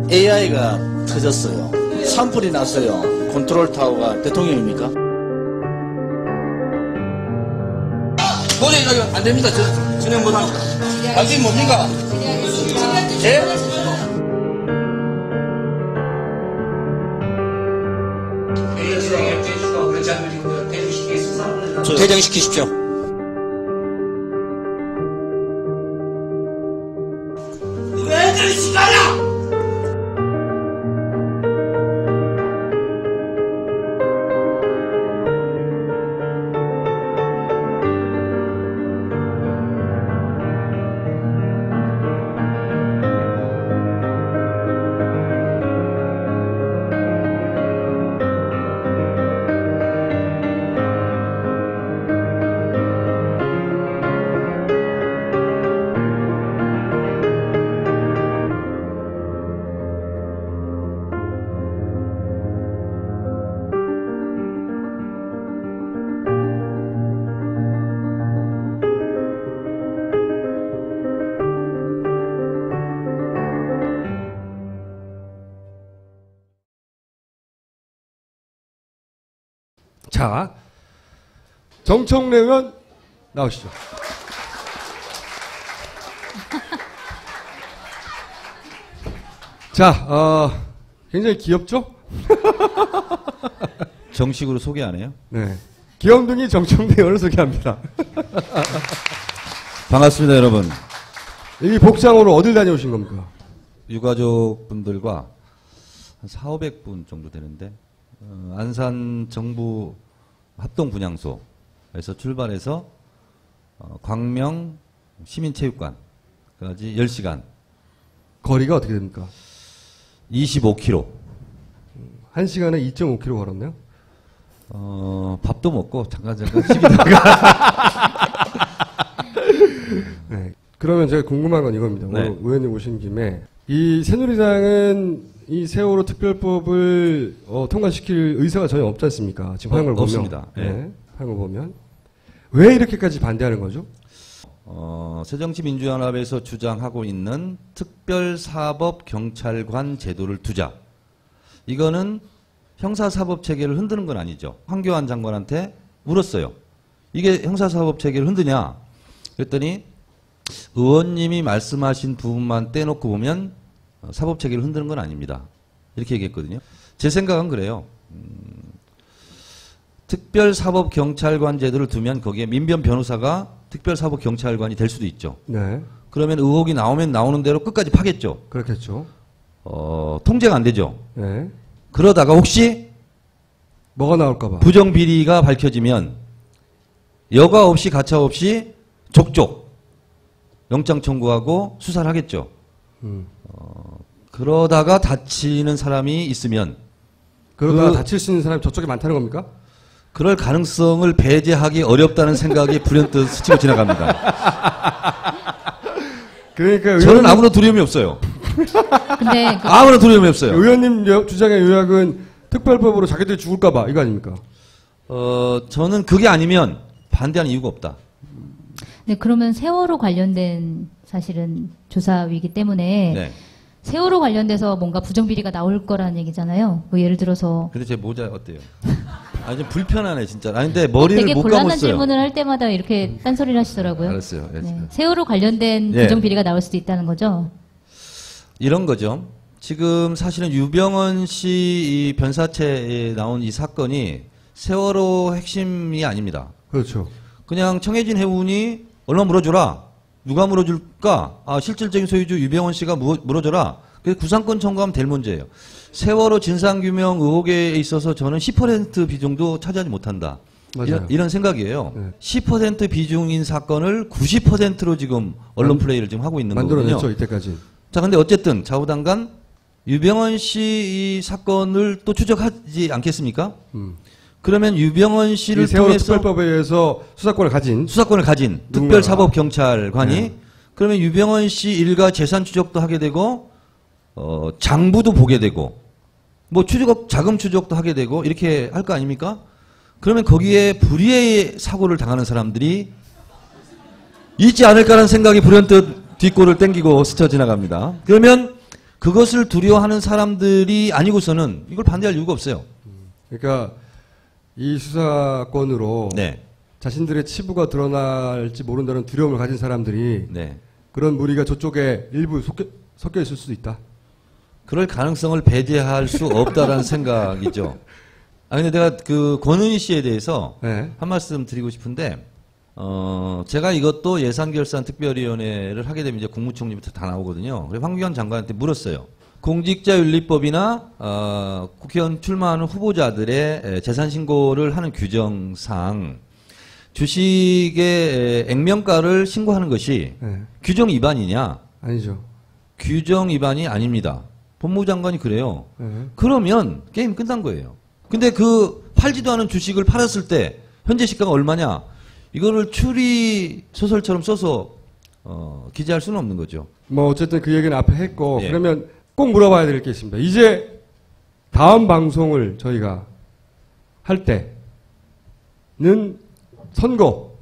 AI가 터졌어요. 산불이 났어요. 컨트롤 타워가 대통령입니까? 도저히 이거 안 됩니다. 진행 못합니다. 당신 뭡니까? 예? 퇴장시키십시오. 왜 그리 시간이야! 자, 정청래 의원 나오시죠. 자, 굉장히 귀엽죠? 정식으로 소개 안 해요? 네. 귀염둥이 정청래 의원을 소개합니다. 반갑습니다, 여러분. 이 복장으로 어딜 다녀오신 겁니까? 유가족분들과 한 4,500분 정도 되는데, 안산 정부 합동분향소에서 출발해서 광명, 시민체육관까지 10시간. 거리가 어떻게 됩니까? 25km. 1시간에 2.5km 걸었네요? 밥도 먹고 잠깐 쉬기다가. 네. 그러면 제가 궁금한 건 이겁니다. 네. 오늘 의원님 오신 김에 이 새누리당은 이 세월호 특별법을 통과시킬 의사가 전혀 없지 않습니까? 지금 하는 걸 보면. 없습니다. 네. 하는 걸 보면. 왜 이렇게까지 반대하는 거죠? 새정치민주연합에서 주장하고 있는 특별사법경찰관 제도를 두자. 이거는 형사사법체계를 흔드는 건 아니죠. 황교안 장관한테 물었어요. 이게 형사사법체계를 흔드냐? 그랬더니 의원님이 말씀하신 부분만 떼놓고 보면 사법체계를 흔드는 건 아닙니다. 이렇게 얘기했거든요. 제 생각은 그래요. 특별사법경찰관 제도를 두면 거기에 민변 변호사가 특별사법경찰관이 될 수도 있죠. 네. 그러면 의혹이 나오면 나오는 대로 끝까지 파겠죠. 그렇겠죠. 통제가 안 되죠. 네. 그러다가 혹시 뭐가 나올까봐 부정비리가 밝혀지면 여과 없이 가차 없이 족족 영장 청구하고 수사를 하겠죠. 그러다가 다치는 사람이 있으면 그러다가 다칠 수 있는 사람이 저쪽에 많다는 겁니까? 그럴 가능성을 배제하기 어렵다는 생각이 불현듯 스치고 지나갑니다. 그러니까 저는 아무런 두려움이 없어요. 근데 아무런 두려움이 없어요. 의원님 주장의 요약은 특별법으로 자기들이 죽을까봐 이거 아닙니까? 저는 그게 아니면 반대하는 이유가 없다. 네, 그러면 세월호 관련된 사실은 조사이기 때문에 네. 세월호 관련돼서 뭔가 부정비리가 나올 거라는 얘기잖아요. 뭐 예를 들어서 근데 제 모자 어때요? 좀 불편하네 진짜. 아니 근데 머리를 되게 못 곤란한 감았어요. 질문을 할 때마다 이렇게 딴소리를 하시더라고요. 알았어요. 네. 세월호 관련된 예. 부정비리가 나올 수도 있다는 거죠. 이런 거죠. 지금 사실은 유병헌 씨 이 변사체에 나온 이 사건이 세월호 핵심이 아닙니다. 그렇죠. 그냥 청해진 해운이 얼마 물어줘라. 누가 물어줄까? 실질적인 소유주 유병헌 씨가 물어줘라. 그래서 구상권 청구하면 될 문제예요. 세월호 진상규명 의혹에 있어서 저는 10% 비중도 차지하지 못한다. 이런 생각이에요. 네. 10% 비중인 사건을 90%로 지금 언론 플레이를 지금 하고 있는 거거든요. 만들어냈죠, 이때까지. 자, 근데 어쨌든 좌우당간 유병헌 씨 이 사건을 또 추적하지 않겠습니까? 그러면 유병헌 씨를 세월호 통해서 특별법에 의해서 수사권을 가진 특별사법경찰관이 네. 그러면 유병헌 씨 일가 재산 추적도 하게 되고 장부도 보게 되고 뭐 자금 추적도 하게 되고 이렇게 할 거 아닙니까? 그러면 거기에 불의의 사고를 당하는 사람들이 있지 않을까라는 생각이 불현듯 뒷골을 땡기고 스쳐 지나갑니다. 그러면 그것을 두려워하는 사람들이 아니고서는 이걸 반대할 이유가 없어요. 그러니까 이 수사권으로 네. 자신들의 치부가 드러날지 모른다는 두려움을 가진 사람들이 네. 그런 무리가 저쪽에 일부 섞여 있을 수도 있다. 그럴 가능성을 배제할 수 없다라는 생각이죠. 근데 내가 그 권은희 씨에 대해서 네. 한 말씀 드리고 싶은데, 제가 이것도 예산결산특별위원회를 하게 되면 이제 국무총리부터 다 나오거든요. 그래서 황교안 장관한테 물었어요. 공직자윤리법이나 국회의원 출마하는 후보자들의 재산신고를 하는 규정상 주식의 액면가를 신고하는 것이 네. 규정 위반이냐? 아니죠. 규정 위반이 아닙니다. 법무부 장관이 그래요. 네. 그러면 게임 끝난 거예요. 근데 그 팔지도 않은 주식을 팔았을 때 현재 시가가 얼마냐? 이거를 추리 소설처럼 써서 기재할 수는 없는 거죠. 뭐 어쨌든 그 얘기는 앞에 했고 예. 그러면 꼭 물어봐야 될 게 있습니다. 이제 다음 방송을 저희가 할 때는 선거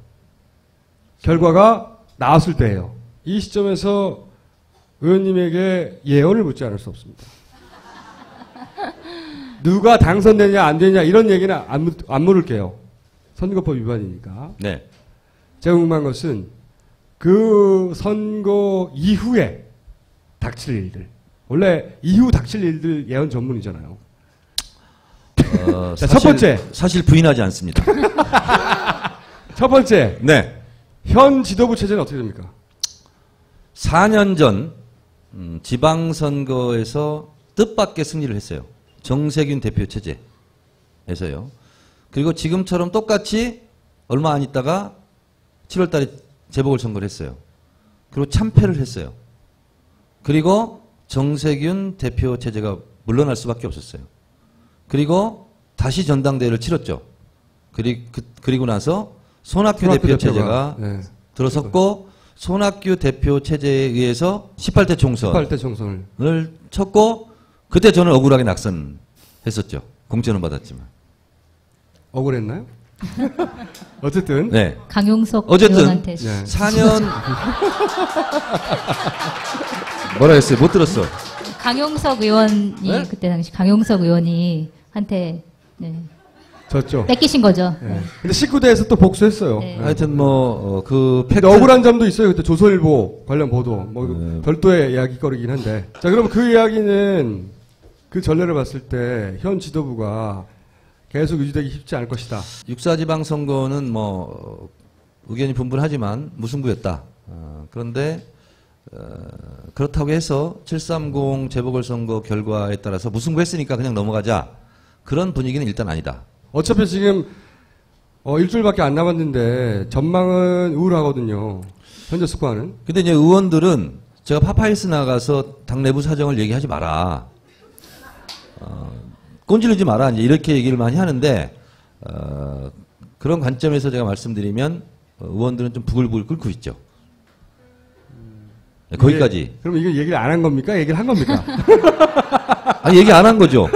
결과가 나왔을 때예요. 이 시점에서 의원님에게 예언을 묻지 않을 수 없습니다. 누가 당선되냐 안 되냐 이런 얘기는 안 물을게요. 선거법 위반이니까. 네. 제가 궁금한 것은 그 선거 이후에 닥칠 일들. 원래 이후 닥칠 일들 예언 전문이잖아요. 자, 첫 번째. 사실 부인하지 않습니다. 첫 번째. 네. 현 지도부 체제는 어떻게 됩니까? 4년 전 지방선거에서 뜻밖의 승리를 했어요. 정세균 대표 체제에서요. 그리고 지금처럼 똑같이 얼마 안 있다가 7월 달에 재보궐선거를 했어요. 그리고 참패를 했어요. 그리고 정세균 대표 체제가 물러날 수밖에 없었어요. 그리고 다시 전당대회를 치렀죠. 그리고 나서 손학규 대표 체제가 네. 들어섰고 손학규 대표 체제에 의해서 18대 총선을 쳤고 그때 저는 억울하게 낙선했었죠. 공천은 받았지만. 억울했나요? 어쨌든 네. 강용석 어쨌든 의원한테 4년 뭐라 했어요? 못 들었어. 강용석 의원이 네? 그때 당시 강용석 의원이 한테 네. 졌죠. 뺏기신 거죠. 네. 근데 19대에서 또 복수했어요. 네. 하여튼 뭐 그 근데 억울한 점도 있어요. 그때 조선일보 관련 보도 뭐 별도의 이야기거리긴 한데. 자, 그럼 그 이야기는 그 전례를 봤을 때 현 지도부가 계속 유지되기 쉽지 않을 것이다. 육사지방선거는 뭐 의견이 분분하지만 무승부였다. 그런데 그렇다고 해서 730 재보궐선거 결과에 따라서 무승부했으니까 그냥 넘어가자. 그런 분위기는 일단 아니다. 어차피 지금 일주일밖에 안 남았는데 전망은 우울하거든요. 현재 스코어는. 근데 이제 의원들은 제가 파파이스 나가서 당 내부 사정을 얘기하지 마라. 꼰질르지 마라. 이제 이렇게 얘기를 많이 하는데 그런 관점에서 제가 말씀드리면 의원들은 좀 부글부글 끓고 있죠. 네, 거기까지. 그럼 이거 얘기를 안 한 겁니까? 얘기를 한 겁니까? 아니, 얘기 안 한 거죠.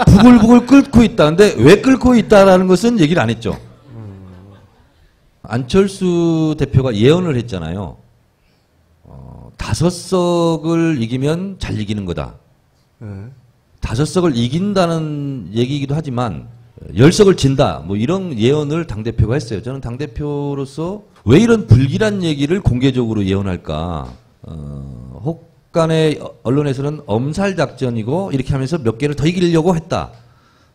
부글부글 끓고 있다. 근데 왜 끓고 있다라는 것은 얘기를 안 했죠. 안철수 대표가 예언을 했잖아요. 5석을 이기면 잘 이기는 거다. 5석을 이긴다는 얘기이기도 하지만 10석을 진다. 뭐 이런 예언을 당대표가 했어요. 저는 당대표로서 왜 이런 불길한 얘기를 공개적으로 예언할까. 혹간의 언론에서는 엄살작전이고 이렇게 하면서 몇 개를 더 이기려고 했다.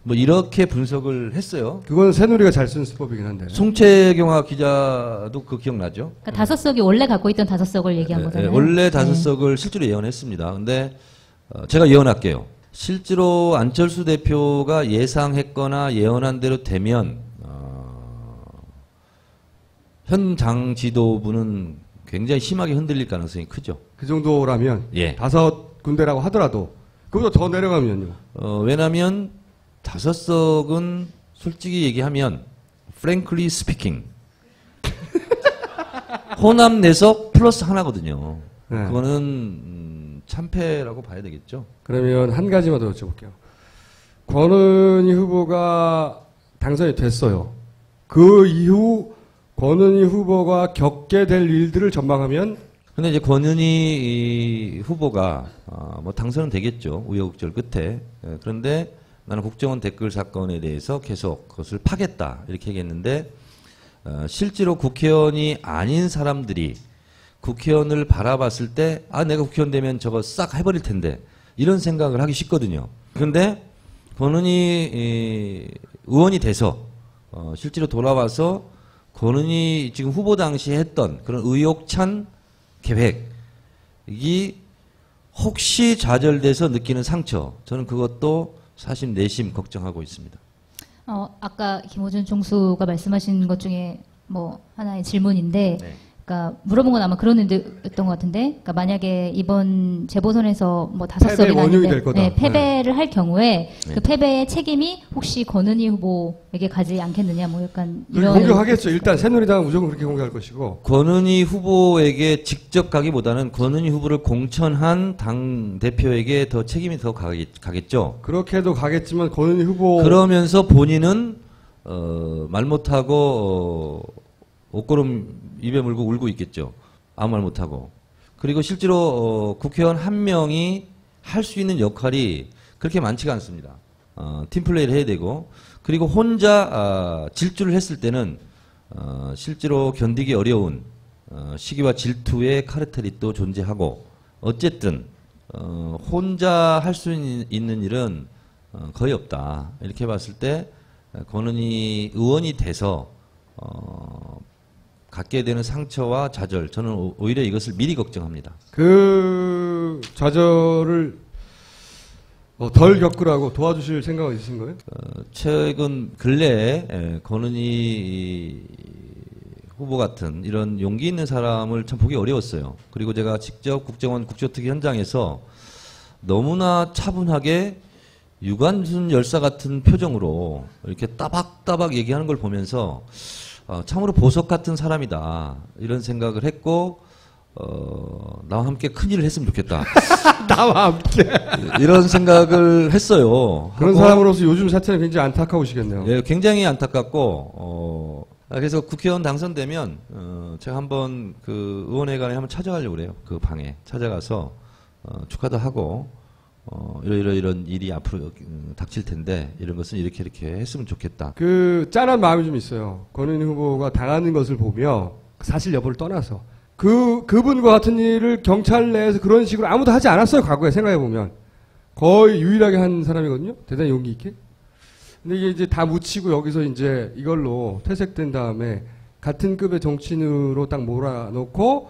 뭐 이렇게 분석을 했어요. 그건 새누리가 잘 쓰는 수법이긴 한데. 송채경화 기자도 그거 기억나죠? 그러니까 5석이 원래 갖고 있던 5석을 얘기한 거잖아요. 원래 5석을 실제로 예언했습니다. 근데 제가 예언할게요. 실제로 안철수 대표가 예상했거나 예언한 대로 되면 현 당 지도부는 굉장히 심하게 흔들릴 가능성이 크죠. 그 정도라면 예. 5군데라고 하더라도 그보다 더 내려가면요. 왜냐하면 5석은 솔직히 얘기하면 frankly speaking 호남 내석 플러스 하나거든요. 네. 그거는 참패라고 봐야 되겠죠. 그러면 한 가지만 더 여쭤볼게요. 권은희 후보가 당선이 됐어요. 그 이후 권은희 후보가 겪게 될 일들을 전망하면 근데 이제 권은희 후보가 뭐 당선은 되겠죠. 우여곡절 끝에. 그런데 나는 국정원 댓글 사건에 대해서 계속 그것을 파겠다 이렇게 얘기했는데 실제로 국회의원이 아닌 사람들이 국회의원을 바라봤을 때 내가 국회의원 되면 저거 싹 해버릴 텐데 이런 생각을 하기 쉽거든요. 그런데 권은희 의원이 돼서 실제로 돌아와서 권은희 지금 후보 당시에 했던 그런 의욕찬 계획이 혹시 좌절돼서 느끼는 상처, 저는 그것도 사실 내심 걱정하고 있습니다. 아까 김호준 총수가 말씀하신 것 중에 뭐 하나의 질문인데, 네. 그러니까 물어본 건 아마 그런 의도였던 것 같은데, 그러니까 만약에 이번 재보선에서 뭐 5석이 나는데 패배를 할 경우에 그 패배의 책임이 혹시 권은희 후보에게 가지 않겠느냐, 뭐 약간 이런. 공격하겠죠. 일단 새누리당은 무조건 그렇게 공격할 것이고. 권은희 후보에게 직접 가기보다는 권은희 후보를 공천한 당 대표에게 더 책임이 더 가겠죠. 그렇게도 가겠지만 권은희 후보. 그러면서 본인은 말 못하고 옷걸음 입에 물고 울고 있겠죠. 아무 말 못하고. 그리고 실제로 국회의원 한 명이 할 수 있는 역할이 그렇게 많지가 않습니다. 팀플레이를 해야 되고, 그리고 혼자 질주를 했을 때는 실제로 견디기 어려운 시기와 질투의 카르텔이 또 존재하고, 어쨌든 혼자 할 수 있는 일은 거의 없다. 이렇게 봤을 때 권은희 의원이 돼서 갖게 되는 상처와 좌절, 저는 오히려 이것을 미리 걱정합니다. 그 좌절을 덜 겪으라고 도와주실 생각은 있으신 거예요? 최근 근래에 권은희 후보 같은 이런 용기 있는 사람을 참 보기 어려웠어요. 그리고 제가 직접 국정원 국조특위 현장에서 너무나 차분하게 유관순 열사 같은 표정으로 이렇게 따박따박 얘기하는 걸 보면서 참으로 보석 같은 사람이다 이런 생각을 했고 나와 함께 큰일을 했으면 좋겠다. 나와 함께 이런 생각을 했어요. 그런 사람으로서 요즘 사태는 굉장히 안타까우시겠네요. 예, 굉장히 안타깝고 그래서 국회의원 당선되면 제가 한번 그 의원회관에 한번 찾아가려고 그래요. 그 방에 찾아가서 축하도 하고 이런 일이 앞으로 닥칠 텐데 이런 것은 이렇게 했으면 좋겠다. 그 짠한 마음이 좀 있어요. 권은희 후보가 당하는 것을 보며 사실 여부를 떠나서 그분과 같은 일을 경찰 내에서 그런 식으로 아무도 하지 않았어요. 과거에 생각해 보면 거의 유일하게 한 사람이거든요. 대단히 용기 있게. 근데 이게 이제 다 묻히고 여기서 이제 이걸로 퇴색된 다음에 같은 급의 정치인으로 딱 몰아놓고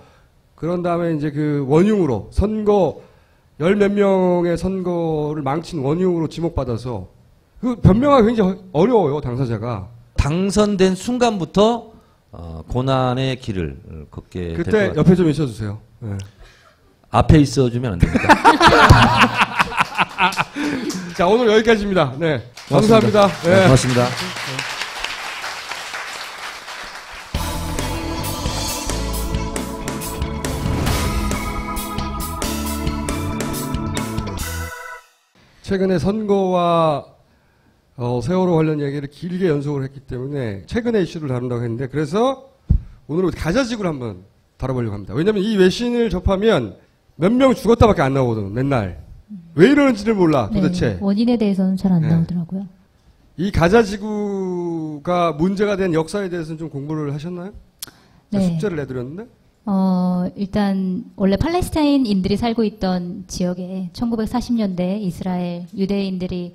그런 다음에 이제 그 원흉으로 선거 열 몇 명의 선거를 망친 원흉으로 지목받아서 그 변명하기 굉장히 어려워요. 당사자가. 당선된 순간부터 고난의 길을 걷게 될 것 그때 같아요. 옆에 좀 있어주세요. 네. 앞에 있어주면 안 됩니까? 자, 오늘 여기까지입니다. 네. 고맙습니다. 감사합니다. 네. 고맙습니다. 최근에 선거와 세월호 관련 얘기를 길게 연속을 했기 때문에 최근의 이슈를 다룬다고 했는데 그래서 오늘은 가자지구를 한번 다뤄보려고 합니다. 왜냐하면 이 외신을 접하면 몇 명 죽었다밖에 안 나오거든 맨날. 왜 이러는지를 몰라 도대체. 네, 원인에 대해서는 잘 안 나오더라고요. 이 가자지구가 문제가 된 역사에 대해서는 좀 공부를 하셨나요? 네. 숙제를 내드렸는데. 일단 원래 팔레스타인인들이 살고 있던 지역에 1940년대 이스라엘 유대인들이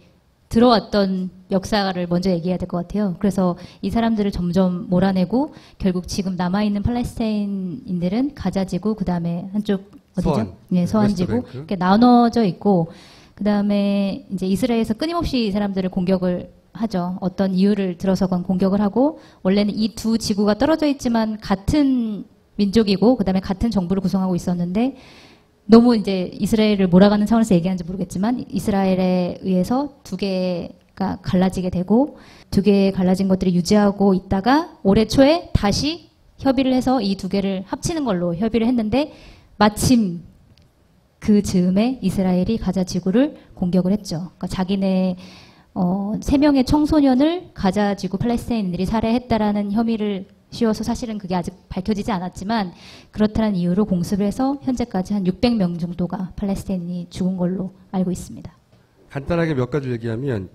들어왔던 역사를 먼저 얘기해야 될 것 같아요. 그래서 이 사람들을 점점 몰아내고 결국 지금 남아있는 팔레스타인인들은 가자지구 그다음에 한쪽 어디죠? 서안. 네, 서안지구 이렇게 나눠져 있고 그다음에 이제 이스라엘에서 끊임없이 이 사람들을 공격을 하죠. 어떤 이유를 들어서건 공격을 하고 원래는 이 두 지구가 떨어져 있지만 같은 민족이고 그다음에 같은 정부를 구성하고 있었는데 너무 이제 이스라엘을 몰아가는 차원에서 얘기하는지 모르겠지만 이스라엘에 의해서 두 개가 갈라지게 되고 두 개의 갈라진 것들을 유지하고 있다가 올해 초에 다시 협의를 해서 이 두 개를 합치는 걸로 협의를 했는데 마침 그 즈음에 이스라엘이 가자 지구를 공격을 했죠. 그러니까 자기네 3명의 청소년을 가자 지구 팔레스타인들이 살해했다라는 혐의를 씌워서 사실은 그게 아직 밝혀지지 않았지만 그렇다는 이유로 공습을 해서 현재까지 한 600명 정도가 팔레스타인이 죽은 걸로 알고 있습니다. 간단하게 몇 가지 얘기하면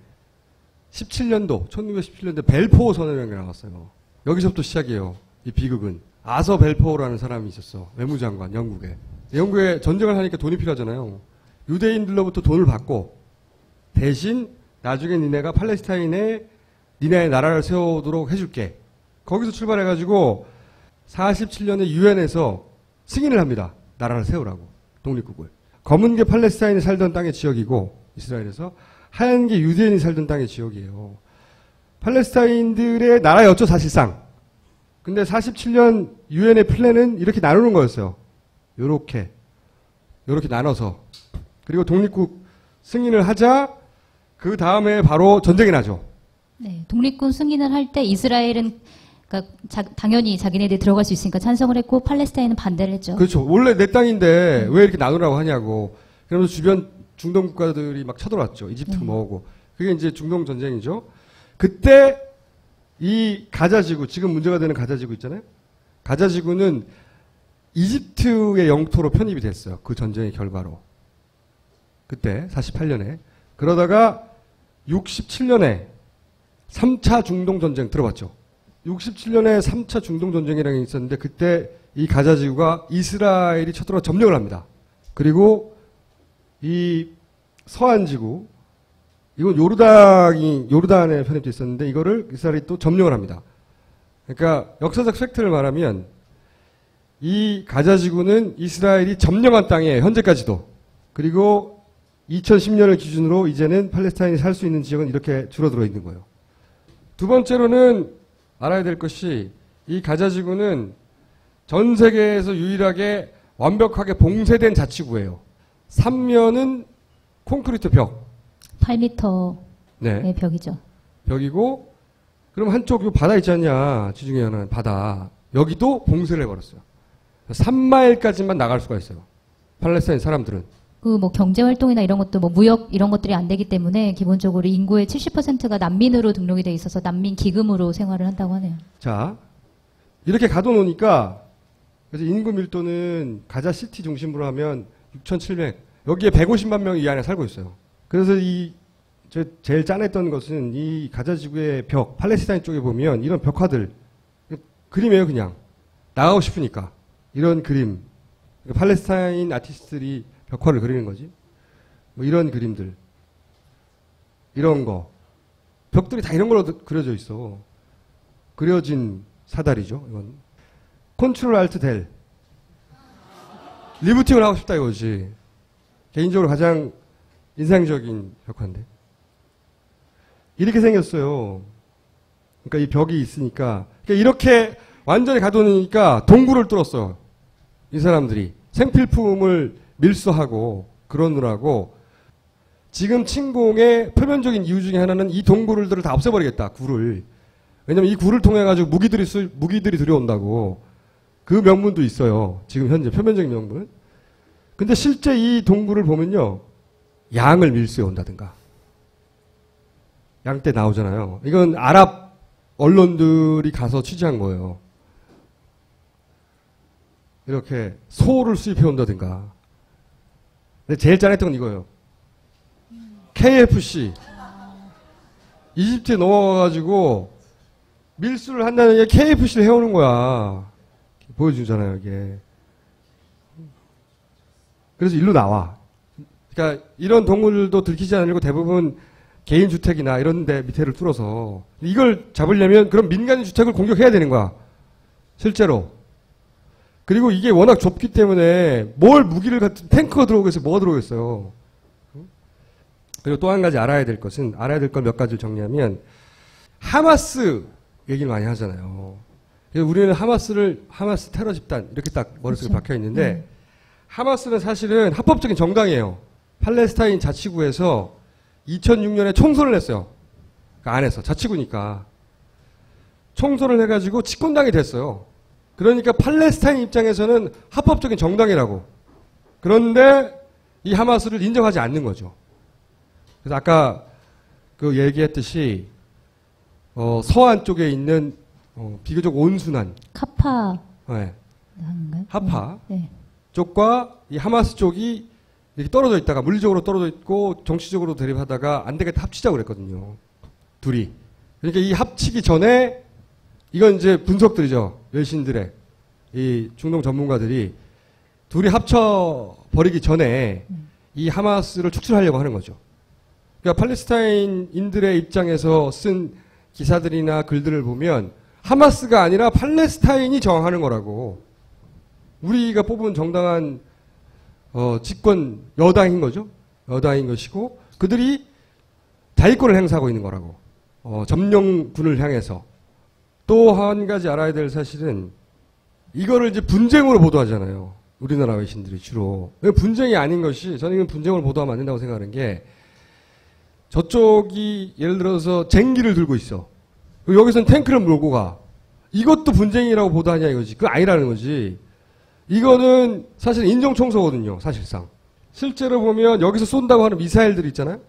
1917년도 벨포어 선언이라는 게 나왔어요. 여기서부터 시작이에요. 이 비극은. 아서 벨포어라는 사람이 있었어. 외무장관, 영국에. 영국에 전쟁을 하니까 돈이 필요하잖아요. 유대인들로부터 돈을 받고 대신 나중에 니네가 팔레스타인에 니네의 나라를 세우도록 해줄게. 거기서 출발해가지고 47년에 유엔에서 승인을 합니다. 나라를 세우라고. 독립국을. 검은 게 팔레스타인이 살던 땅의 지역이고 이스라엘에서 하얀 게 유대인이 살던 땅의 지역이에요. 팔레스타인들의 나라였죠 사실상. 근데 47년 유엔의 플랜은 이렇게 나누는 거였어요. 요렇게 나눠서. 그리고 독립국 승인을 하자 그 다음에 바로 전쟁이 나죠. 네, 독립군 승인을 할 때 이스라엘은 그러니까 당연히 자기네들이 들어갈 수 있으니까 찬성을 했고 팔레스타인은 반대를 했죠. 그렇죠. 원래 내 땅인데 왜 이렇게 나누라고 하냐고. 그러면서 주변 중동 국가들이 막 쳐들어왔죠. 이집트 뭐고. 그게 이제 중동 전쟁이죠. 그때 이 가자지구, 지금 문제가 되는 가자지구 있잖아요. 가자지구는 이집트의 영토로 편입이 됐어요. 그 전쟁의 결과로. 그때 48년에. 그러다가 67년에 3차 중동 전쟁 들어봤죠. 67년에 3차 중동 전쟁이라는 게 있었는데 그때 이 가자지구가 이스라엘이 쳐들어 점령을 합니다. 그리고 이 서안지구 이건 요르단에 편입돼 있었는데 이거를 이스라엘이 또 점령을 합니다. 그러니까 역사적 팩트를 말하면 이 가자지구는 이스라엘이 점령한 땅에 현재까지도 그리고 2010년을 기준으로 이제는 팔레스타인이 살 수 있는 지역은 이렇게 줄어들어 있는 거예요. 두 번째로는 알아야 될 것이 이 가자지구는 전 세계에서 유일하게 완벽하게 봉쇄된 자치구예요. 3면은 콘크리트 벽. 8m의 네. 벽이죠. 벽이고, 그럼 한쪽 요 바다 있지 않냐. 지중해 하나는 바다. 여기도 봉쇄를 해버렸어요. 3마일까지만 나갈 수가 있어요. 팔레스타인 사람들은. 그 뭐 경제 활동이나 이런 것도 뭐 무역 이런 것들이 안 되기 때문에 기본적으로 인구의 70%가 난민으로 등록이 돼 있어서 난민 기금으로 생활을 한다고 하네요. 자, 이렇게 가둬놓으니까 그래서 인구 밀도는 가자 시티 중심으로 하면 6,700. 여기에 150만 명이 이 안에 살고 있어요. 그래서 제일 짠했던 것은 이 가자 지구의 벽, 팔레스타인 쪽에 보면 이런 벽화들 그림이에요, 그냥. 나가고 싶으니까. 이런 그림. 팔레스타인 아티스트들이 벽화를 그리는 거지. 뭐 이런 그림들. 이런 거. 벽들이 다 이런 걸로 그려져 있어. 그려진 사다리죠, 이건. 컨트롤 알트 델. 리부팅을 하고 싶다 이거지. 개인적으로 가장 인상적인 벽화인데. 이렇게 생겼어요. 그러니까 이 벽이 있으니까. 그러니까 이렇게 완전히 가둬놓으니까 동굴을 뚫었어요. 이 사람들이. 생필품을 밀수하고 그러느라고 지금 침공의 표면적인 이유 중에 하나는 이 동굴들을 다 없애버리겠다. 굴을. 왜냐면 이 굴을 통해 가지고 무기들이 들여온다고. 그 명분도 있어요. 지금 현재 표면적인 명분. 근데 실제 이 동굴을 보면요. 양을 밀수해 온다든가. 양 떼 나오잖아요. 이건 아랍 언론들이 가서 취재한 거예요. 이렇게 소를 수입해 온다든가. 근데 제일 짠했던 건 이거예요. KFC. 이집트에 넘어가가지고 밀수를 한다는 게 KFC를 해오는 거야. 보여주잖아요, 이게. 그래서 일로 나와. 그러니까 이런 동물들도 들키지 않으려고 대부분 개인주택이나 이런 데 밑에를 뚫어서 이걸 잡으려면 그럼 민간인 주택을 공격해야 되는 거야. 실제로. 그리고 이게 워낙 좁기 때문에 뭘 무기를 갖춘 탱크가 들어오겠어요? 뭐가 들어오겠어요? 그리고 또 한 가지 알아야 될 걸 몇 가지를 정리하면 하마스 얘기를 많이 하잖아요. 우리는 하마스 테러 집단 이렇게 딱 머릿속에 그렇죠. 박혀 있는데 하마스는 사실은 합법적인 정당이에요. 팔레스타인 자치구에서 2006년에 총선을 했어요. 그 안에서 자치구니까 총선을 해가지고 집권당이 됐어요. 그러니까 팔레스타인 입장에서는 합법적인 정당이라고. 그런데 이 하마스를 인정하지 않는 거죠. 그래서 아까 그 얘기했듯이 서안 쪽에 있는 비교적 온순한 카파. 네. 하는가요? 하파 네. 쪽과 이 하마스 쪽이 이렇게 떨어져 있다가 물리적으로 떨어져 있고 정치적으로 대립하다가 안 되겠다 합치자고 그랬거든요. 둘이. 그러니까 이 합치기 전에 이건 이제 분석들이죠. 외신들의 이 중동 전문가들이 둘이 합쳐 버리기 전에 이 하마스를 축출하려고 하는 거죠. 그러니까 팔레스타인인들의 입장에서 쓴 기사들이나 글들을 보면 하마스가 아니라 팔레스타인이 저항하는 거라고. 우리가 뽑은 정당한 집권 여당인 거죠. 여당인 것이고 그들이 자위권을 행사하고 있는 거라고. 점령군을 향해서. 또 한 가지 알아야 될 사실은 이거를 이제 분쟁으로 보도하잖아요. 우리나라 외신들이 주로. 분쟁이 아닌 것이 저는 이건 분쟁으로 보도하면 안 된다고 생각하는 게 저쪽이 예를 들어서 쟁기를 들고 있어. 여기서는 탱크를 몰고 가. 이것도 분쟁이라고 보도하냐 이거지. 그거 아니라는 거지. 이거는 사실 인정청소거든요. 사실상. 실제로 보면 여기서 쏜다고 하는 미사일들 있잖아요.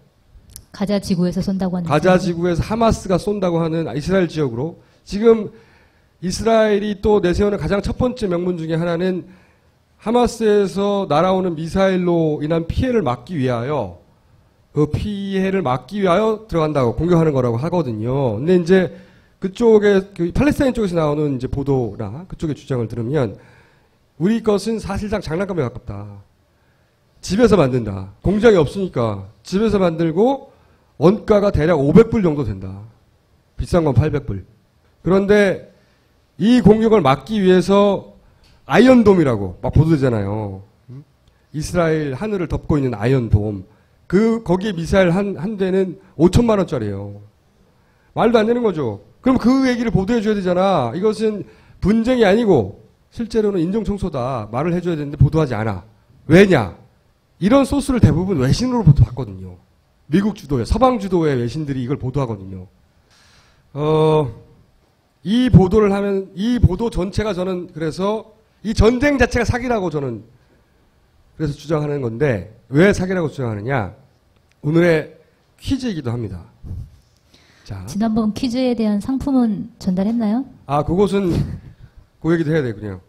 가자 지구에서 쏜다고 하는. 가자 지구에서 하마스가 쏜다고 하는 이스라엘 지역으로. 지금 이스라엘이 또 내세우는 가장 첫 번째 명분 중에 하나는 하마스에서 날아오는 미사일로 인한 피해를 막기 위하여 그 피해를 막기 위하여 들어간다고 공격하는 거라고 하거든요. 근데 이제 그쪽에 그 팔레스타인 쪽에서 나오는 이제 보도나 그쪽의 주장을 들으면 우리 것은 사실상 장난감에 가깝다. 집에서 만든다. 공장이 없으니까 집에서 만들고 원가가 대략 500불 정도 된다. 비싼 건 800불. 그런데 이 공격을 막기 위해서 아이언돔이라고 막 보도되잖아요. 이스라엘 하늘을 덮고 있는 아이언돔. 거기에 미사일 한 대는 5천만 원짜리예요. 말도 안 되는 거죠. 그럼 그 얘기를 보도해 줘야 되잖아. 이것은 분쟁이 아니고 실제로는 인종청소다 말을 해줘야 되는데 보도하지 않아. 왜냐? 이런 소스를 대부분 외신으로부터 받거든요. 미국 주도의, 서방 주도의 외신들이 이걸 보도하거든요. 이 보도를 하면, 이 보도 전체가 저는 그래서 이 전쟁 자체가 사기라고 저는 그래서 주장하는 건데, 왜 사기라고 주장하느냐? 오늘의 퀴즈이기도 합니다. 자. 지난번 퀴즈에 대한 상품은 전달했나요? 아, 그것은 그 얘기도 해야 되군요.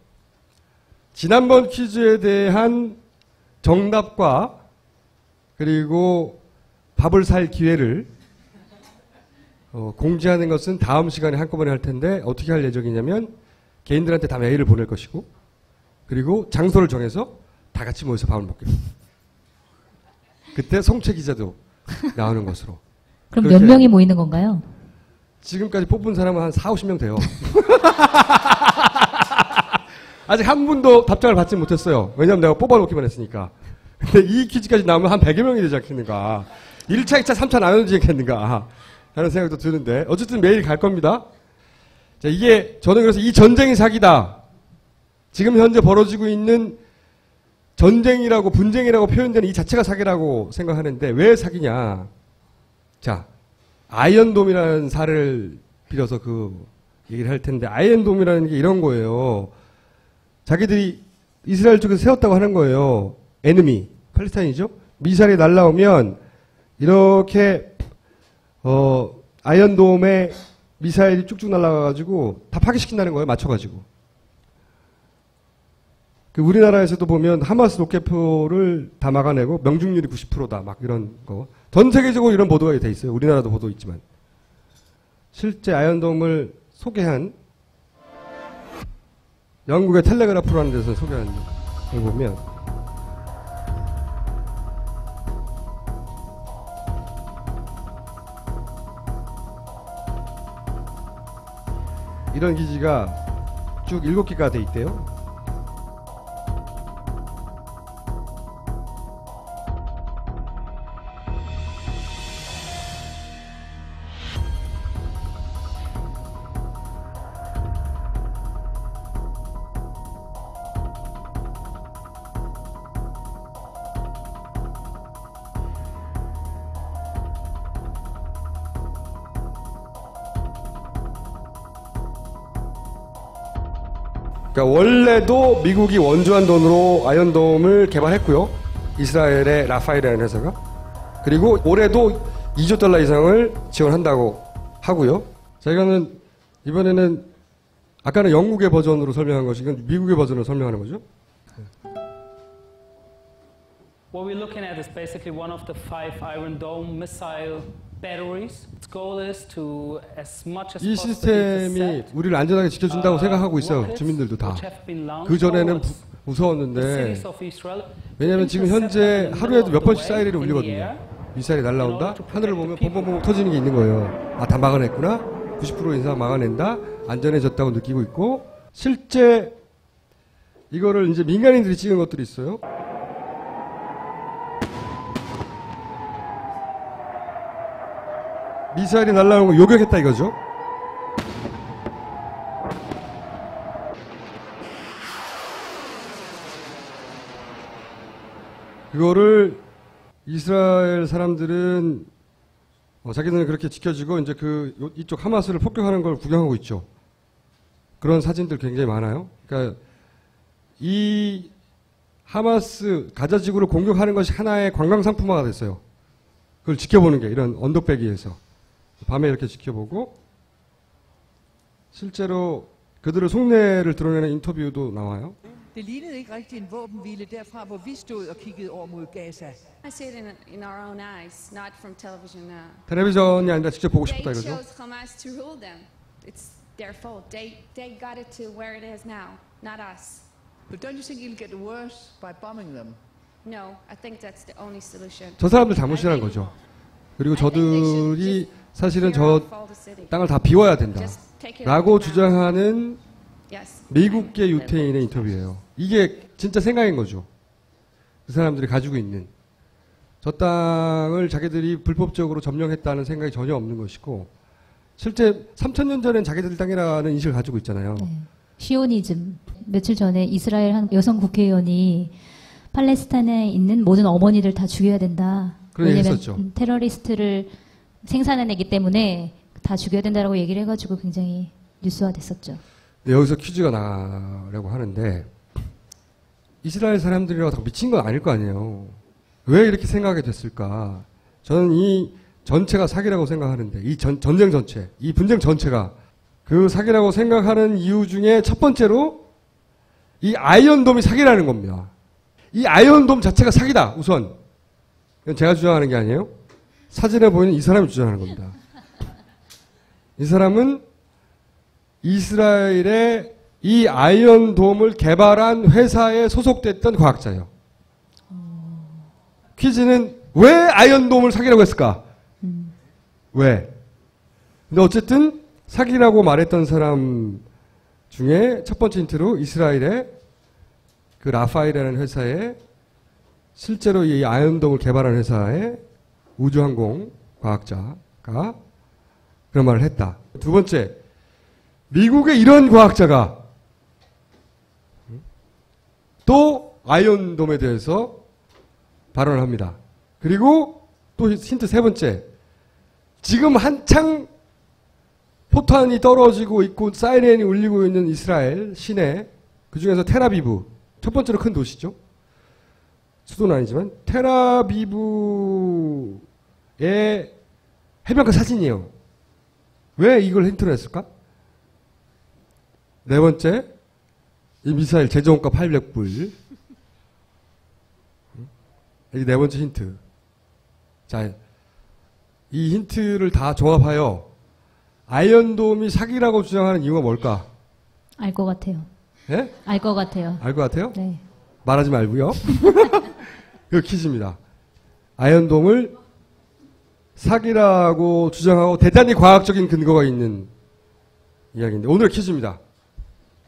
지난번 퀴즈에 대한 정답과 그리고 밥을 살 기회를 공지하는 것은 다음 시간에 한꺼번에 할 텐데 어떻게 할 예정이냐면 개인들한테 다 메일을 보낼 것이고 그리고 장소를 정해서 다 같이 모여서 밥을 먹기로. 그때 송채 기자도 나오는 것으로. 그럼 몇 명이 모이는 건가요? 지금까지 뽑은 사람은 한 4, 50명 돼요. 아직 한 분도 답장을 받지 못했어요. 왜냐면 내가 뽑아놓기만 했으니까. 근데 이 퀴즈까지 나오면 한 100여 명이 되지 않겠는가. 1차, 2차, 3차 나눠지지 않겠는가. 라는 생각도 드는데 어쨌든 매일 갈 겁니다. 자, 이게 저는 그래서 이 전쟁이 사기다. 지금 현재 벌어지고 있는 전쟁이라고 분쟁이라고 표현되는 이 자체가 사기라고 생각하는데 왜 사기냐. 자, 아이언돔이라는 사례를 빌어서 그 얘기를 할 텐데 아이언돔이라는 게 이런 거예요. 자기들이 이스라엘 쪽에서 세웠다고 하는 거예요. 에너미, 팔레스타인이죠. 미사일이 날라오면 이렇게 아이언돔에 미사일이 쭉쭉 날아가가지고 다 파괴시킨다는 거예요. 맞춰가지고. 그 우리나라에서도 보면 하마스 로켓포를 다 막아내고 명중률이 90%다. 막 이런 거. 전 세계적으로 이런 보도가 돼 있어요. 우리나라도 보도 있지만. 실제 아이언돔을 소개한 영국의 텔레그라프라는 데서 소개한 걸 보면 이런 기지가 쭉 7개가 돼 있대요. 그러니까 원래도 미국이 원조한 돈으로 아이언돔을 개발했고요. 이스라엘의 라파엘이라는 회사가. 그리고 올해도 2조 달러 이상을 지원한다고 하고요. 자, 이번에는 아까는 영국의 버전으로 설명한 것이 이건 미국의 버전으로 설명하는 거죠. What we're looking at is basically one of the 5 Iron Dome missile batteries. Its goal is to as much as 이 시스템이 우리를 안전하게 지켜준다고 생각하고 있어요. 주민들도 다. 그 전에는 무서웠는데 왜냐하면 지금 현재 하루에도 몇 번씩 사이렌이 울리거든요. 미사일이 날라온다. 하늘을 보면 bombom 터지는 게 있는 거예요. 아, 다 막아냈구나. 90% 이상 막아낸다. 안전해졌다고 느끼고 있고 실제 이거를 이제 민간인들이 찍은 것들이 있어요. 미사일이 날라오는 거 요격했다 이거죠. 그거를 이스라엘 사람들은 자기들은 그렇게 지켜지고 이제 이쪽 하마스를 폭격하는 걸 구경하고 있죠. 그런 사진들 굉장히 많아요. 그러니까 이 하마스 가자 지구를 공격하는 것이 하나의 관광 상품화가 됐어요. 그걸 지켜보는 게 이런 언덕배기에서 밤에 이렇게 지켜보고 실제로 그들의 속내를 드러내는 인터뷰도 나와요. Det lignede ikke rigtig en våbenhvile derfra, hvor vi stod og kiggede over mod Gaza. I see it in our own eyes, not from television. 텔레비전이 아니라 직접 보고 They 싶다 이거죠. chose Hamas to rule them. It's their fault. They got it to where it is now, not us. But don't you think it'll get worse by bombing them? No, I think that's the only solution. 저 사람들 잘못이라는 거죠. 그리고 저들이 사실은 저 땅을 다 비워야 된다 라고 주장하는 미국계 유태인의 인터뷰예요. 이게 진짜 생각인 거죠. 그 사람들이 가지고 있는 저 땅을 자기들이 불법적으로 점령했다는 생각이 전혀 없는 것이고 실제 3,000년 전엔 자기들 땅이라는 인식을 가지고 있잖아요. 시오니즘. 며칠 전에 이스라엘 한 여성 국회의원이 팔레스타인에 있는 모든 어머니들 다 죽여야 된다. 왜냐하면 했었죠. 테러리스트를 생산해내기 때문에 다 죽여야 된다라고 얘기를 해가지고 굉장히 뉴스화됐었죠. 네, 여기서 퀴즈가 나가려고 하는데 이스라엘 사람들이라고 다 미친 건 아닐 거 아니에요. 왜 이렇게 생각하게 됐을까? 저는 이 전체가 사기라고 생각하는데 이 전쟁 전체, 이 분쟁 전체가 그 사기라고 생각하는 이유 중에 첫 번째로 이 아이언돔이 사기라는 겁니다. 이 아이언돔 자체가 사기다. 우선 이건 제가 주장하는 게 아니에요. 사진에 보이는 이 사람이 주장하는 겁니다. 이 사람은 이스라엘의 이 아이언돔을 개발한 회사에 소속됐던 과학자예요. 퀴즈는 왜 아이언돔을 사기라고 했을까? 왜? 근데 어쨌든 사기라고 말했던 사람 중에 첫 번째 힌트로 이스라엘의 그 라파엘이라는 회사에 실제로 이 아이언돔을 개발한 회사의 우주항공 과학자가 그런 말을 했다. 두 번째, 미국의 이런 과학자가 또 아이언돔에 대해서 발언을 합니다. 그리고 또 힌트 세 번째, 지금 한창 포탄이 떨어지고 있고 사이렌이 울리고 있는 이스라엘 시내, 그 중에서 텔아비브, 첫 번째로 큰 도시죠. 수도는 아니지만 텔아비브의 해변가 사진이에요. 왜 이걸 힌트로 했을까? 네 번째, 이 미사일 제조원가 800불. 이 네 번째 힌트. 자, 이 힌트를 다 종합하여 아이언돔이 사기라고 주장하는 이유가 뭘까? 알 것 같아요. 예? 알 것 같아요. 알 것 같아요? 네. 말하지 말고요. 이거 퀴즈입니다. 아이언돔을 사기라고 주장하고 대단히 과학적인 근거가 있는 이야기인데 오늘의 퀴즈입니다.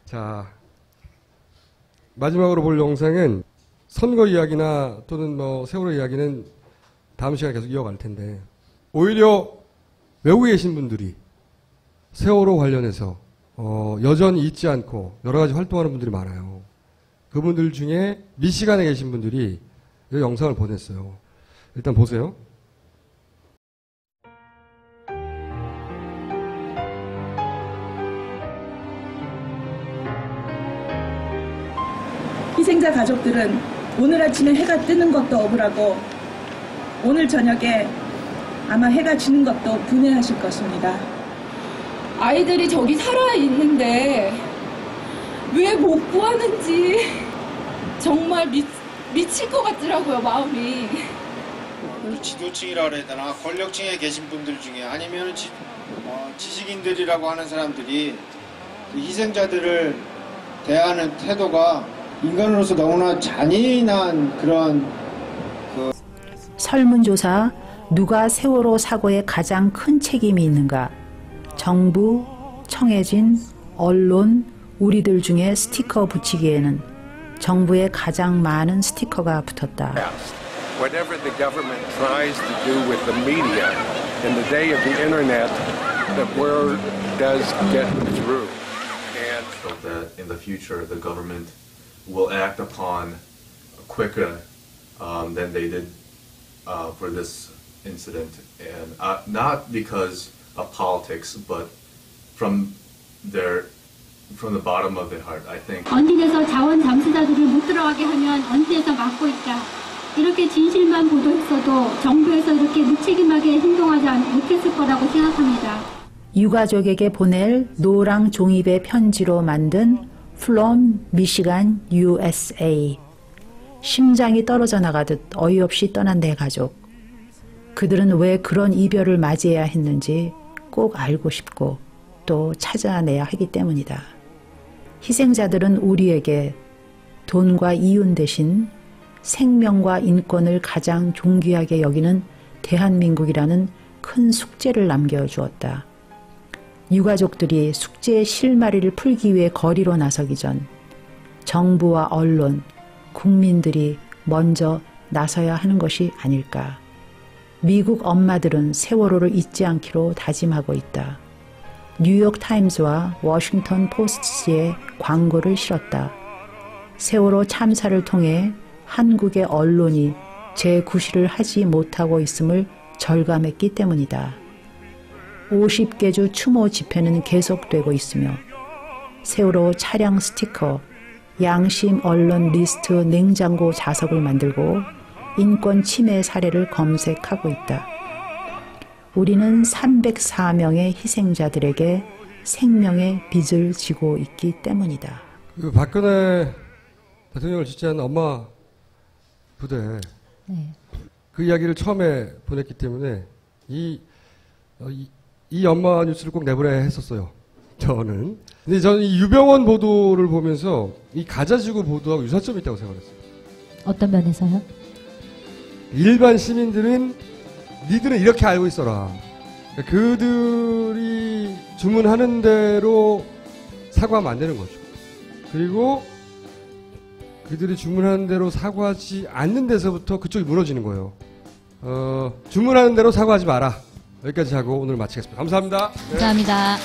자, 마지막으로 볼 영상은 선거 이야기나 또는 뭐 세월호 이야기는 다음 시간에 계속 이어갈 텐데 오히려 외국에 계신 분들이 세월호 관련해서 여전히 잊지 않고 여러 가지 활동하는 분들이 많아요. 그분들 중에 미시간에 계신 분들이 이 영상을 보냈어요. 일단 보세요. 희생자 가족들은 오늘 아침에 해가 뜨는 것도 억울하고 오늘 저녁에 아마 해가 지는 것도 분해하실 것입니다. 아이들이 저기 살아있는데 왜 못 구하는지 정말 미칠 것 같더라고요, 마음이. 지도층이라고 해야 되나 권력층에 계신 분들 중에 아니면 지식인들이라고 하는 사람들이 희생자들을 대하는 태도가 인간으로서 너무나 잔인한 그런 설문조사 누가 세월호 사고에 가장 큰 책임이 있는가? 정부, 청해진, 언론, 우리들 중에 스티커 붙이기에는 정부에 가장 많은 스티커가 붙었다. Whatever the government tries to do with the media in the day of the internet, the word does get through. And so that in the future the government will act upon quicker than they did for this incident, and not because of politics, but from the bottom of their heart. I think. 언진에서 자원 잠수자들을 못 들어가게 하면 언진에서 막고 있다. 이렇게 진실만 보도했어도 정부에서 이렇게 무책임하게 행동하지 못했을 거라고 생각합니다. 유가족에게 보낼 노랑 종이배 편지로 만든 From Michigan, USA. 심장이 떨어져 나가듯 어이없이 떠난 내 가족. 그들은 왜 그런 이별을 맞이해야 했는지 꼭 알고 싶고 또 찾아내야 하기 때문이다. 희생자들은 우리에게 돈과 이윤 대신 생명과 인권을 가장 존귀하게 여기는 대한민국이라는 큰 숙제를 남겨주었다. 유가족들이 숙제의 실마리를 풀기 위해 거리로 나서기 전 정부와 언론, 국민들이 먼저 나서야 하는 것이 아닐까. 미국 엄마들은 세월호를 잊지 않기로 다짐하고 있다. 뉴욕타임즈와 워싱턴 포스트지에 광고를 실었다. 세월호 참사를 통해 한국의 언론이 재구실을 하지 못하고 있음을 절감했기 때문이다. 50개 주 추모 집회는 계속되고 있으며 세월호 차량 스티커, 양심 언론 리스트 냉장고 자석을 만들고 인권 침해 사례를 검색하고 있다. 우리는 304명의 희생자들에게 생명의 빚을 지고 있기 때문이다. 그 박근혜 대통령을 지지한 엄마 부대 그 이야기를 처음에 보냈기 때문에 이 엄마 뉴스를 꼭 내보내야 했었어요. 저는. 근데 저는 이 유병원 보도를 보면서 이 가짜지구 보도하고 유사점이 있다고 생각했어요. 어떤 면에서요? 일반 시민들은 니들은 이렇게 알고 있어라. 그들이 주문하는 대로 사과하면 안 되는 거죠. 그리고 그들이 주문하는 대로 사과하지 않는 데서부터 그쪽이 무너지는 거예요. 주문하는 대로 사과하지 마라. 여기까지 하고 오늘 마치겠습니다. 감사합니다. 감사합니다.